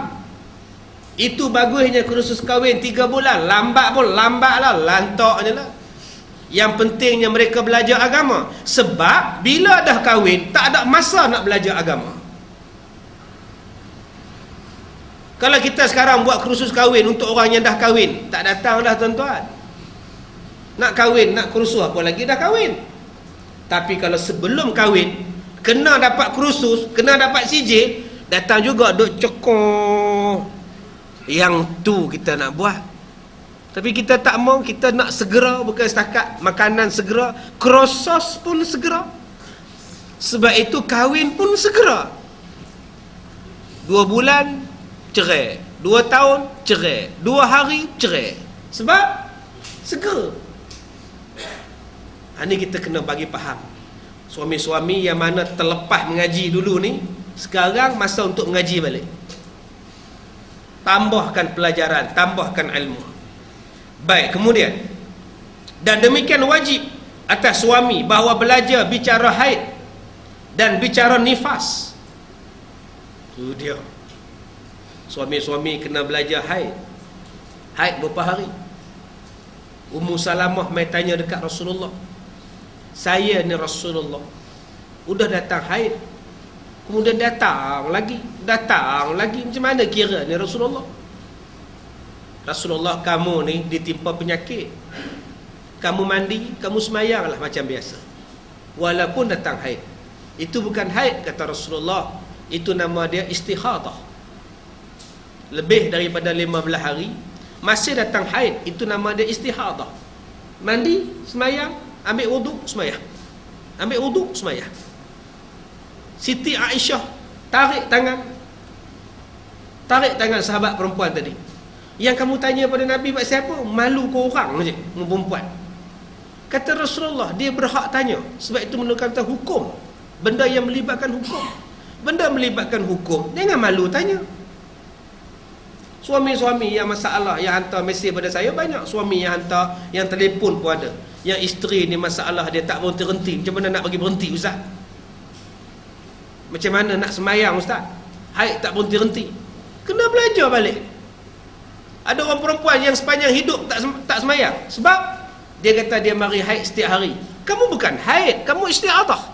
Itu bagusnya kursus kahwin 3 bulan, lambat pun lambatlah, lantaknya lah. Yang pentingnya mereka belajar agama. Sebab bila dah kahwin, tak ada masa nak belajar agama. Kalau kita sekarang buat kursus kahwin untuk orang yang dah kahwin, tak datang dah tuan-tuan. Nak kahwin, nak kursus apa lagi, dah kahwin. Tapi kalau sebelum kahwin, kena dapat kursus, kena dapat sijil, datang juga duk cekor. Yang tu kita nak buat. Tapi kita tak mau, kita nak segera, bukan setakat makanan segera, kursus pun segera. Sebab itu kahwin pun segera. 2 bulan cerai, 2 tahun cerai, 2 hari cerai. Sebab segera. Ini kita kena bagi faham. Suami-suami yang mana terlepas mengaji dulu ni, sekarang masa untuk mengaji balik. Tambahkan pelajaran, tambahkan ilmu. Baik, kemudian, dan demikian wajib atas suami bahawa belajar bicara haid dan bicara nifas. Itu dia. Suami-suami kena belajar haid. Haid berapa hari? Ummu Salamah mai tanya dekat Rasulullah, saya ni Rasulullah, udah datang haid, kemudian datang lagi, macam mana kira ni Rasulullah? Rasulullah, kamu ni ditimpa penyakit, kamu mandi, kamu semayang lah macam biasa, walaupun datang haid. Itu bukan haid, kata Rasulullah, itu nama dia istihadah. Lebih daripada 15 hari masih datang haid, itu nama dia istihadah. Mandi, semayang, ambil wuduk, semayang, ambil wuduk, semayang. Siti Aisyah tarik tangan sahabat perempuan tadi. Yang kamu tanya pada Nabi, buat siapa? Malu ke orang je, perempuan. Kata Rasulullah, dia berhak tanya. Sebab itu menunjukkan hukum. Benda yang melibatkan hukum. Benda melibatkan hukum, jangan malu tanya. Suami-suami yang masalah, yang hantar mesej pada saya banyak. Suami yang hantar, yang telefon pun ada. Yang isteri ni masalah, dia tak berhenti-henti. Macam mana nak bagi berhenti, Ustaz? Macam mana nak semayang, Ustaz? Haid tak berhenti-henti. Kena belajar balik. Ada orang perempuan yang sepanjang hidup tak semayang. Sebab dia kata dia mari haid setiap hari. Kamu bukan haid, kamu istihadah.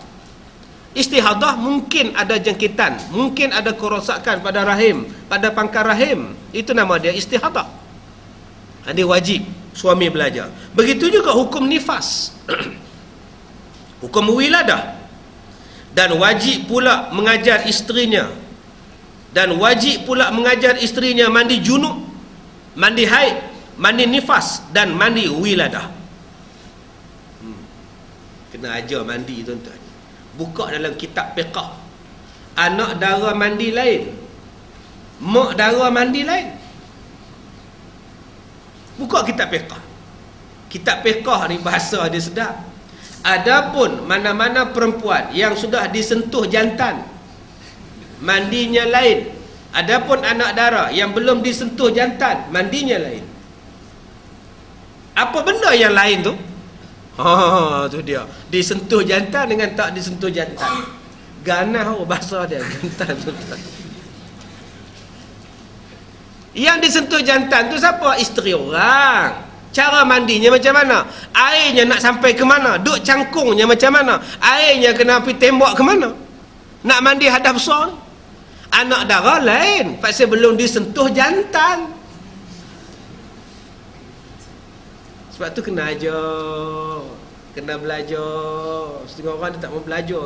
Istihadah mungkin ada jangkitan, mungkin ada kerosakan pada rahim, pada pangkal rahim. Itu nama dia istihadah. Dia wajib suami belajar. Begitu juga hukum nifas. Hukum wiladah. Dan wajib pula mengajar isterinya. Dan wajib pula mengajar isterinya mandi junub, mandi haid, mandi nifas dan mandi wiladah. Kena ajar mandi, tuan-tuan. Buka dalam kitab fiqh. Anak dara mandi lain, mak dara mandi lain. Buka kitab fiqh. Kitab fiqh ni bahasa dia sedap. Adapun mana-mana perempuan yang sudah disentuh jantan, mandinya lain. Adapun anak dara yang belum disentuh jantan, mandinya lain. Apa benda yang lain tu? Tu dia. Disentuh jantan dengan tak disentuh jantan. Ganah bahasa dia, jantan tu. Yang disentuh jantan tu siapa? Isteri orang. Cara mandinya macam mana? Airnya nak sampai ke mana? Duk cangkungnya macam mana? Airnya kena pergi tembak ke mana? Nak mandi hadap besar ni. Anak dara lain, pasal belum disentuh jantan. Sebab tu kena ajar, kena belajar. Setengah orang dia tak mau belajar.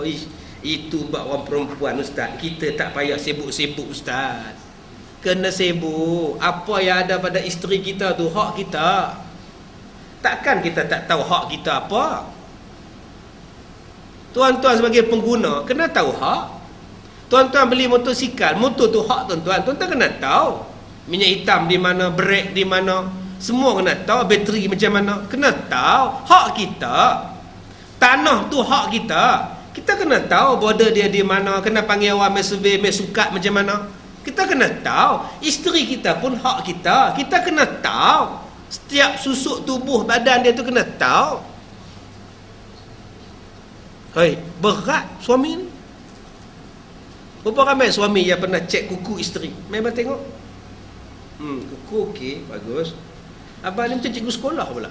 Itu buat orang perempuan, Ustaz. Kita tak payah sibuk-sibuk, Ustaz. Kena sibuk. Apa yang ada pada isteri kita tu hak kita. Takkan kita tak tahu hak kita apa? Tuan-tuan sebagai pengguna kena tahu hak. Tuan-tuan beli motosikal, motor tu hak tuan-tuan, tuan-tuan kena tahu. minyak hitam di mana, brek di mana, semua kena tahu, bateri macam mana, kena tahu. Hak kita, tanah tu hak kita. Kita kena tahu border dia di mana, kena panggil orang main survey, main sukat macam mana. Kita kena tahu. Isteri kita pun hak kita. Kita kena tahu. Setiap susuk tubuh badan dia tu kena tahu. Hei, berat suami ni. Berapa ramai suami yang pernah cek kuku isteri? Memang tengok. Kuku okey, bagus. Abang ni macam cikgu sekolah pula.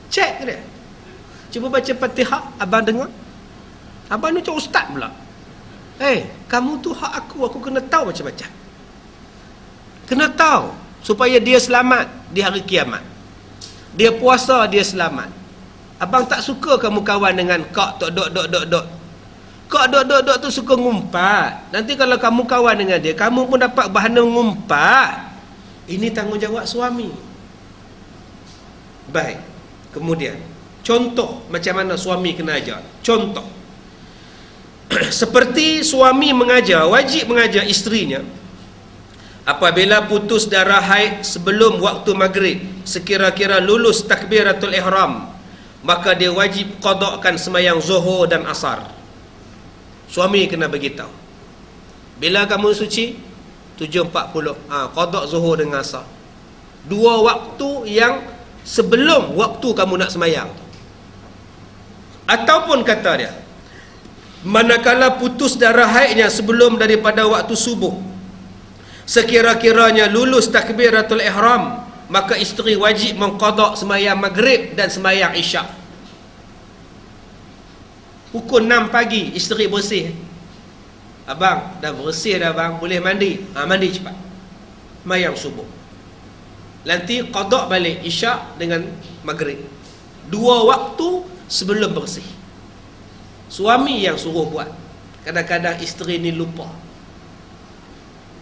Cek ke dia? Cuba baca Fatihah, abang dengar. Abang ni macam ustaz pula. Kamu tu hak aku kena tahu macam-macam. Kena tahu supaya dia selamat di hari kiamat. Dia puasa, dia selamat. Abang tak suka kamu kawan dengan kak tok dok. Kak dok tu suka ngumpat. Nanti kalau kamu kawan dengan dia, kamu pun dapat bahana ngumpat. Ini tanggungjawab suami. Baik. Kemudian contoh macam mana suami kena ajar. Contoh. Seperti suami mengajar, wajib mengajar isterinya. Apabila putus darah haid sebelum waktu maghrib, sekira-kira lulus takbiratul ihram, maka dia wajib qadakkan sembahyang zuhur dan asar. Suami kena beritahu. Bila kamu suci? 7.40. Qadak zuhur dengan asar. 2 waktu yang sebelum waktu kamu nak sembahyang. Ataupun kata dia, manakala putus darah haidnya sebelum daripada waktu subuh, sekira-kiranya lulus takbiratul ihram, maka isteri wajib mengqadak sembahyang maghrib dan sembahyang isyak. Pukul 6 pagi isteri bersih. Abang dah bersih dah bang, boleh mandi. Mandi cepat, sembahyang subuh. Nanti qadak balik isyak dengan maghrib. 2 waktu sebelum bersih. Suami yang suruh buat. Kadang-kadang isteri ni lupa.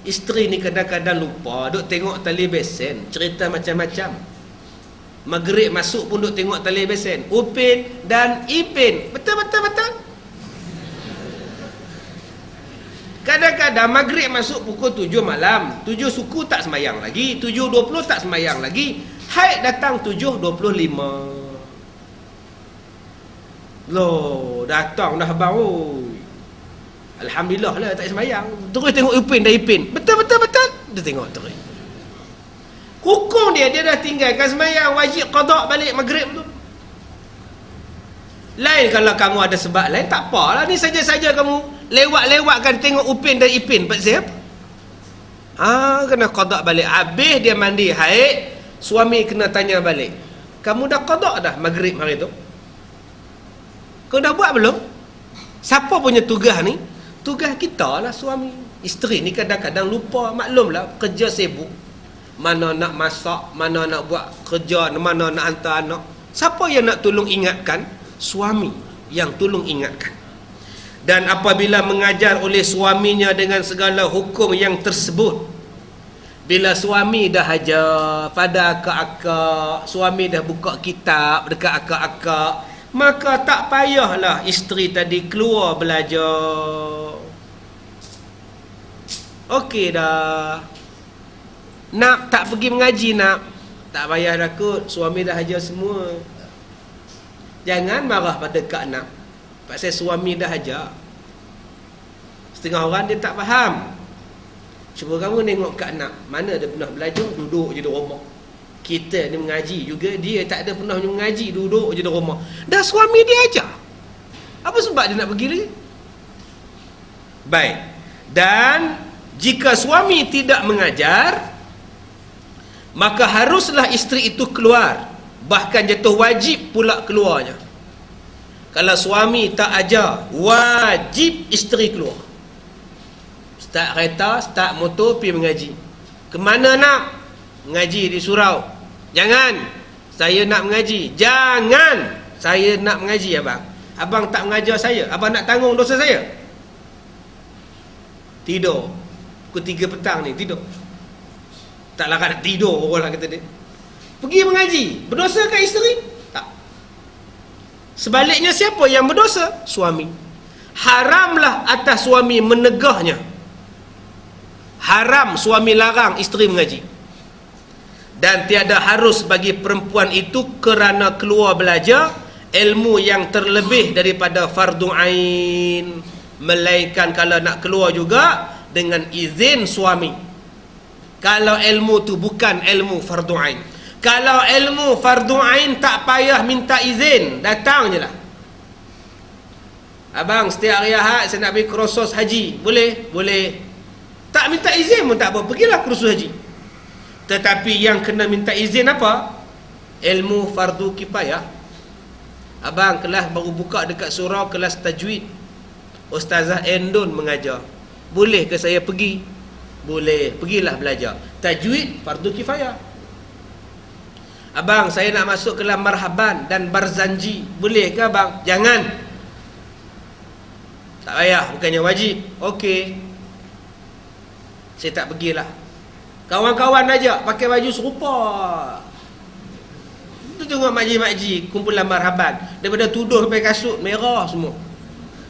Isteri ni kadang-kadang lupa, duk tengok tali besen, cerita macam-macam. Maghrib masuk pun duk tengok tali besen, Upin dan Ipin. Betul. Kadang-kadang maghrib masuk pukul 7 malam, 7 suku tak sembahyang lagi, 7.20 tak sembahyang lagi. Haid datang 7.25. Loh, datang dah abang. Alhamdulillah lah tak sembahyang. Terus tengok Upin dan Ipin. Betul. Dia tengok terus. Hukum dia dah tinggalkan sembahyang, wajib qadak balik maghrib tu. Lain kalau kamu ada sebab lain, tak apalah, ni saja-saja kamu lewat-lewatkan tengok Upin dan Ipin. Pasal apa? Kena qadak balik. Habis dia mandi haid, suami kena tanya balik, kamu dah qadak dah maghrib hari tu? Kau dah buat belum? Siapa punya tugas ni? Tugas kita lah suami. Isteri ni kadang-kadang lupa. Maklumlah kerja sibuk, mana nak masak, mana nak buat kerja, mana nak hantar anak. Siapa yang nak tolong ingatkan? Suami yang tolong ingatkan. Dan apabila mengajar oleh suaminya dengan segala hukum yang tersebut, bila suami dah ajar pada akak-akak, suami dah buka kitab dekat akak-akak, maka tak payahlah isteri tadi keluar belajar. Okey dah. Nak tak pergi mengaji nak? Tak payah dah kot, suami dah ajar semua. Jangan marah pada Kak Nak, pasal suami dah ajar. Setengah orang dia tak faham. Cuba kamu tengok Kak Nak, mana dia pernah belajar, duduk je di rumah. Kita ni mengaji juga, dia tak ada pernah mengaji, duduk je di rumah. Dah suami dia ajar, apa sebab dia nak pergi lagi? Baik. Dan jika suami tidak mengajar, maka haruslah isteri itu keluar. Bahkan jatuh wajib pula keluarnya. Kalau suami tak ajar, wajib isteri keluar. Start kereta, start motor, pergi mengaji. Kemana nak? Mengaji di surau. Jangan, saya nak mengaji. Jangan, saya nak mengaji abang. Abang tak mengajar saya, abang nak tanggung dosa saya? Tidur. Pukul 3 petang ni, tidur. Tak larat nak tidur, orang lah kata dia. Pergi mengaji, berdosa ke isteri? Tak. Sebaliknya siapa yang berdosa? Suami. Haramlah atas suami menegahnya. haram suami larang isteri mengaji. Dan tiada harus bagi perempuan itu kerana keluar belajar ilmu yang terlebih daripada fardu ain, melainkan kalau nak keluar juga dengan izin suami. Kalau ilmu tu bukan ilmu fardu ain. Kalau ilmu fardu ain tak payah minta izin, datang je lah. Abang, setiap hari Ahad saya nak pergi kursus haji, boleh? Boleh. Tak minta izin pun tak apa, pergilah kursus haji. Tetapi yang kena minta izin apa? Ilmu fardu kifayah. Abang, kelas baru buka dekat surau, kelas tajwid, Ustazah Endon mengajar. Boleh ke saya pergi? Boleh, pergilah belajar. Tajwid fardu kifayah. Abang, saya nak masuk kelas marhaban dan barzanji, boleh ke abang? Jangan. Tak payah, bukannya wajib. Okey, saya tak pergilah. Kawan-kawan ajak pakai baju serupa. Tu tengok makcik-makcik kumpulan marhaban, daripada tuduh sampai kasut merah semua.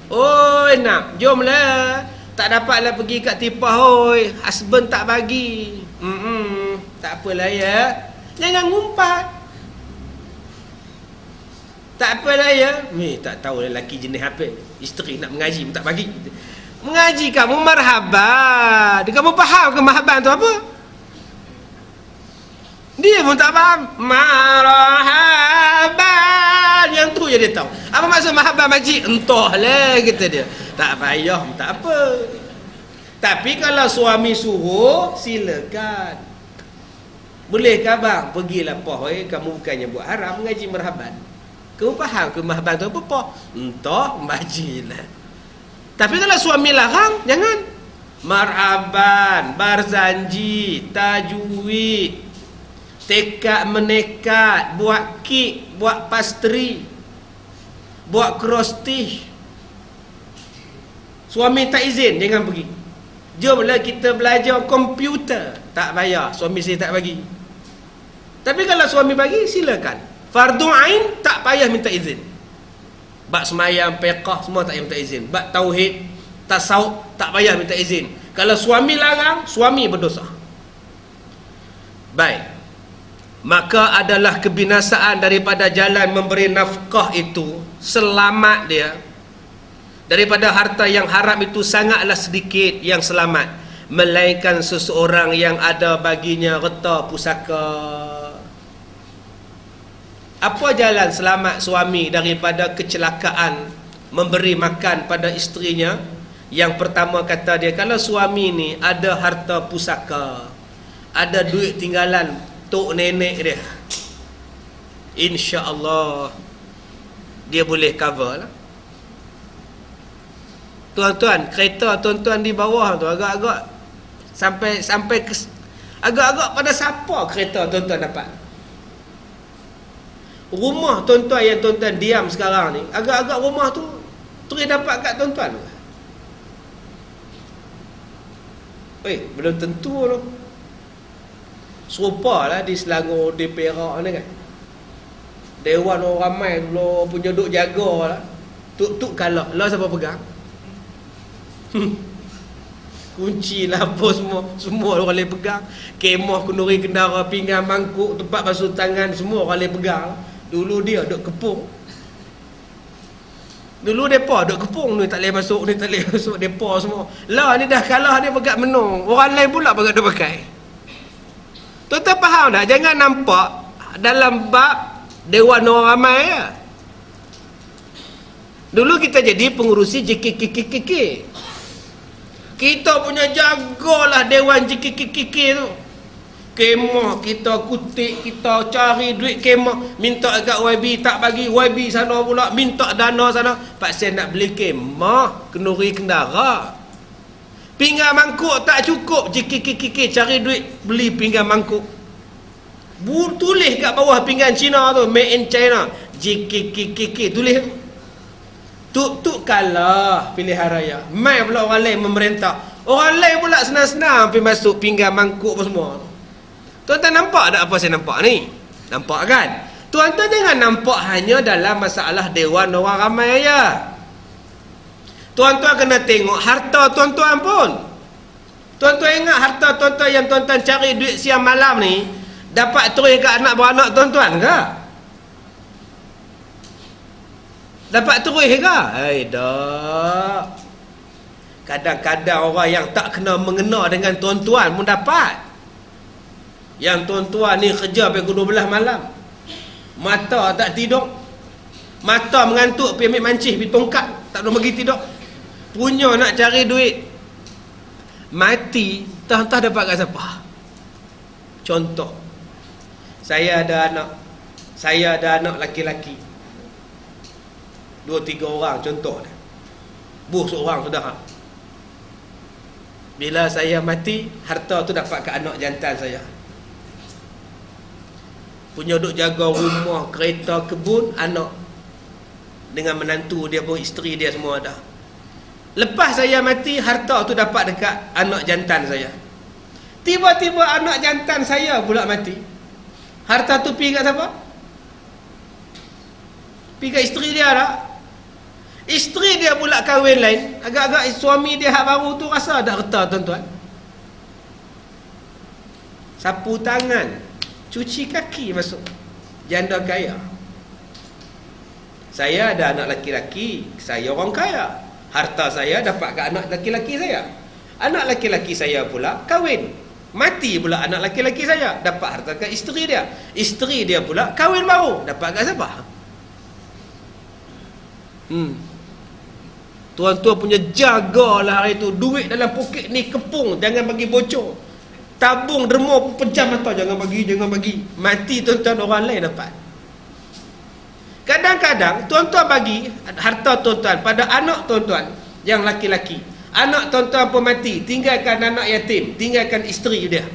Oi nak, jomlah. Tak dapatlah pergi kat tipah, oi. Husband tak bagi. Tak apalah ya. Jangan ngumpat. Tak apalah ya. Tak tahu lelaki jenis apa. Isteri nak mengaji tak bagi. Mengaji kamu marhaban. Kamu faham ke marhaban tu apa? Dia pun tak faham. Marhaban. Yang tu je dia tahu. Apa maksud marhaban makcik? Entahlah, kata dia. Tak payah, tak apa. Tapi kalau suami suruh, silakan. Boleh ke abang? Pergilah poh, kamu bukannya buat haram mengaji marhaban. Kamu faham ke marhaban tu apa poh? Entah, majilah. Tapi kalau suami larang, jangan. Marhaban, barzanji, tajwid, tekad menekat, buat kek, buat pastry, buat cross-stitch. Suami tak izin, jangan pergi. Jomlah kita belajar komputer. Tak payah, suami saya tak bagi. Tapi kalau suami bagi, silakan. Fardu ain tak payah minta izin. Bab semayang, fiqh, semua tak payah minta izin. Bab tauhid, tasawuf, tak payah minta izin. Kalau suami larang, suami berdosa. Baik. Maka adalah kebinasaan daripada jalan memberi nafkah itu, selamat dia. Daripada harta yang haram itu sangatlah sedikit yang selamat, melainkan seseorang yang ada baginya reta pusaka. Apa jalan selamat suami daripada kecelakaan memberi makan pada isterinya? Yang pertama kata dia, kalau suami ni ada harta pusaka, ada duit tinggalan tok nenek dia, insya-Allah dia boleh cover lah. Tuan-tuan, kereta tuan-tuan di bawah tu agak-agak sampai ke, agak-agak pada siapa kereta tuan-tuan dapat? Rumah tuan-tuan yang tuan-tuan diam sekarang ni, agak-agak rumah tu terus dapat kat tuan-tuan. Belum tentu tu. Serupalah di Selangor, di Perak ni kan. Dewan orang ramai dulu punya duk jaga lah. Tuk-tuk kalah, lah siapa pegang? Kunci lah apa semua orang boleh pegang. Kemah, kenduri, kendara, pinggan, mangkuk, tempat basuh tangan, semua orang boleh pegang. Dulu dia duk kepung. Dulu depa duk kepung, ni tak boleh masuk, ni tak boleh masuk, depa semua. Lah ni dah kalah, dia pegang menung. Orang lain pula pegang dia pakai. Tuan-tuan faham tak? Jangan nampak dalam bab dewan orang ramai ya. Dulu kita jadi pengurusi JKKKK. Kita punya jagalah dewan JKKKK tu. Kemah kita kutik, kita cari duit kemah, minta kat YB tak bagi, YB sana pula minta dana sana. Pak saya nak beli kemah, kenduri kendara. Pinggan mangkuk tak cukup, JKKKK cari duit beli pinggan mangkuk. Tulis kat bawah pinggan Cina tu, made in China, JKKKK tulis. Tuk kalah pilihan raya. Mai pula orang lain memerintah. Orang lain pula senang-senang pergi masuk pinggan mangkuk apa semua. Tuan-tuan nampak tak apa saya nampak ni? Nampak kan? Tuan-tuan jangan nampak hanya dalam masalah dewan orang ramai aja. Tuan-tuan kena tengok harta tuan-tuan pun. Tuan-tuan ingat harta tuan-tuan yang tuan-tuan cari duit siang malam ni dapat terus kat anak beranak tuan-tuan ke? Dapat terus ke? Tak. Kadang-kadang orang yang tak kena mengena dengan tuan-tuan pun dapat. Yang tuan-tuan ni kerja sampai pukul 12 malam, mata tak tidur, mata mengantuk, pergi ambil mancih, pergi tongkat, tak nak bagi tidur, punya nak cari duit, mati entah-entah dapat kat siapa. Contoh, saya ada anak laki-laki 2-3 orang, contoh dah. Buh seorang sudah. Bila saya mati, harta tu dapat ke anak jantan saya. Punya duk jaga rumah, kereta, kebun, anak. Dengan menantu dia pun, isteri dia semua ada. Lepas saya mati, harta tu dapat dekat anak jantan saya. Tiba-tiba anak jantan saya pula mati. Harta tu pergi kat siapa? Pergi kat isteri dia tak? Isteri dia pula kahwin lain. Agak-agak suami dia hak baru tu rasa tak reta tuan-tuan. Sapu tangan, cuci kaki masuk. Janda kaya. Saya ada anak laki-laki, saya orang kaya. Harta saya dapat ke anak laki-laki saya. Anak laki-laki saya pula kahwin. Mati pula anak laki-laki saya, dapat harta ke isteri dia. Isteri dia pula kahwin baru, dapat ke siapa? Tuan-tuan punya jagalah hari tu. Duit dalam poket ni kepung, jangan bagi bocor. Tabung derma pun pejam mata, jangan bagi. Mati tuan-tuan, orang lain dapat. Kadang-kadang tuan-tuan bagi harta tuan-tuan pada anak tuan-tuan yang laki-laki. Anak tuan-tuan pun mati, tinggalkan anak yatim, tinggalkan isteri dia.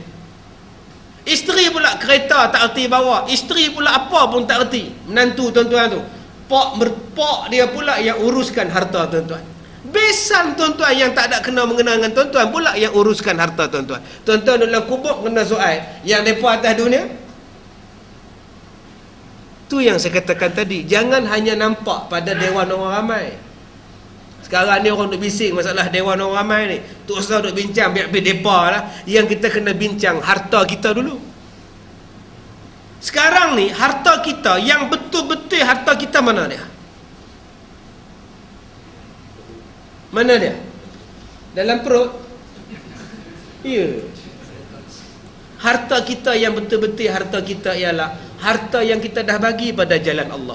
Isteri pula kereta tak erti bawa, isteri pula apa pun tak erti. Menantu tuan-tuan tu, merpok dia pula yang uruskan harta tuan-tuan. Besan tuan-tuan yang tak ada kena mengena dengan tuan-tuan pula yang uruskan harta tuan-tuan. Tuan-tuan dalam kubur kena soal yang mereka atas dunia. Tu yang saya katakan tadi, jangan hanya nampak pada dewan orang ramai. Sekarang ni orang duk bising masalah dewan orang ramai ni, tu usah duk bincang biar depa lah. Yang kita kena bincang harta kita dulu. Sekarang ni harta kita yang betul-betul harta kita mana dia? Mana dia? Dalam perut? Ya. Harta kita yang betul-betul harta kita ialah harta yang kita dah bagi pada jalan Allah.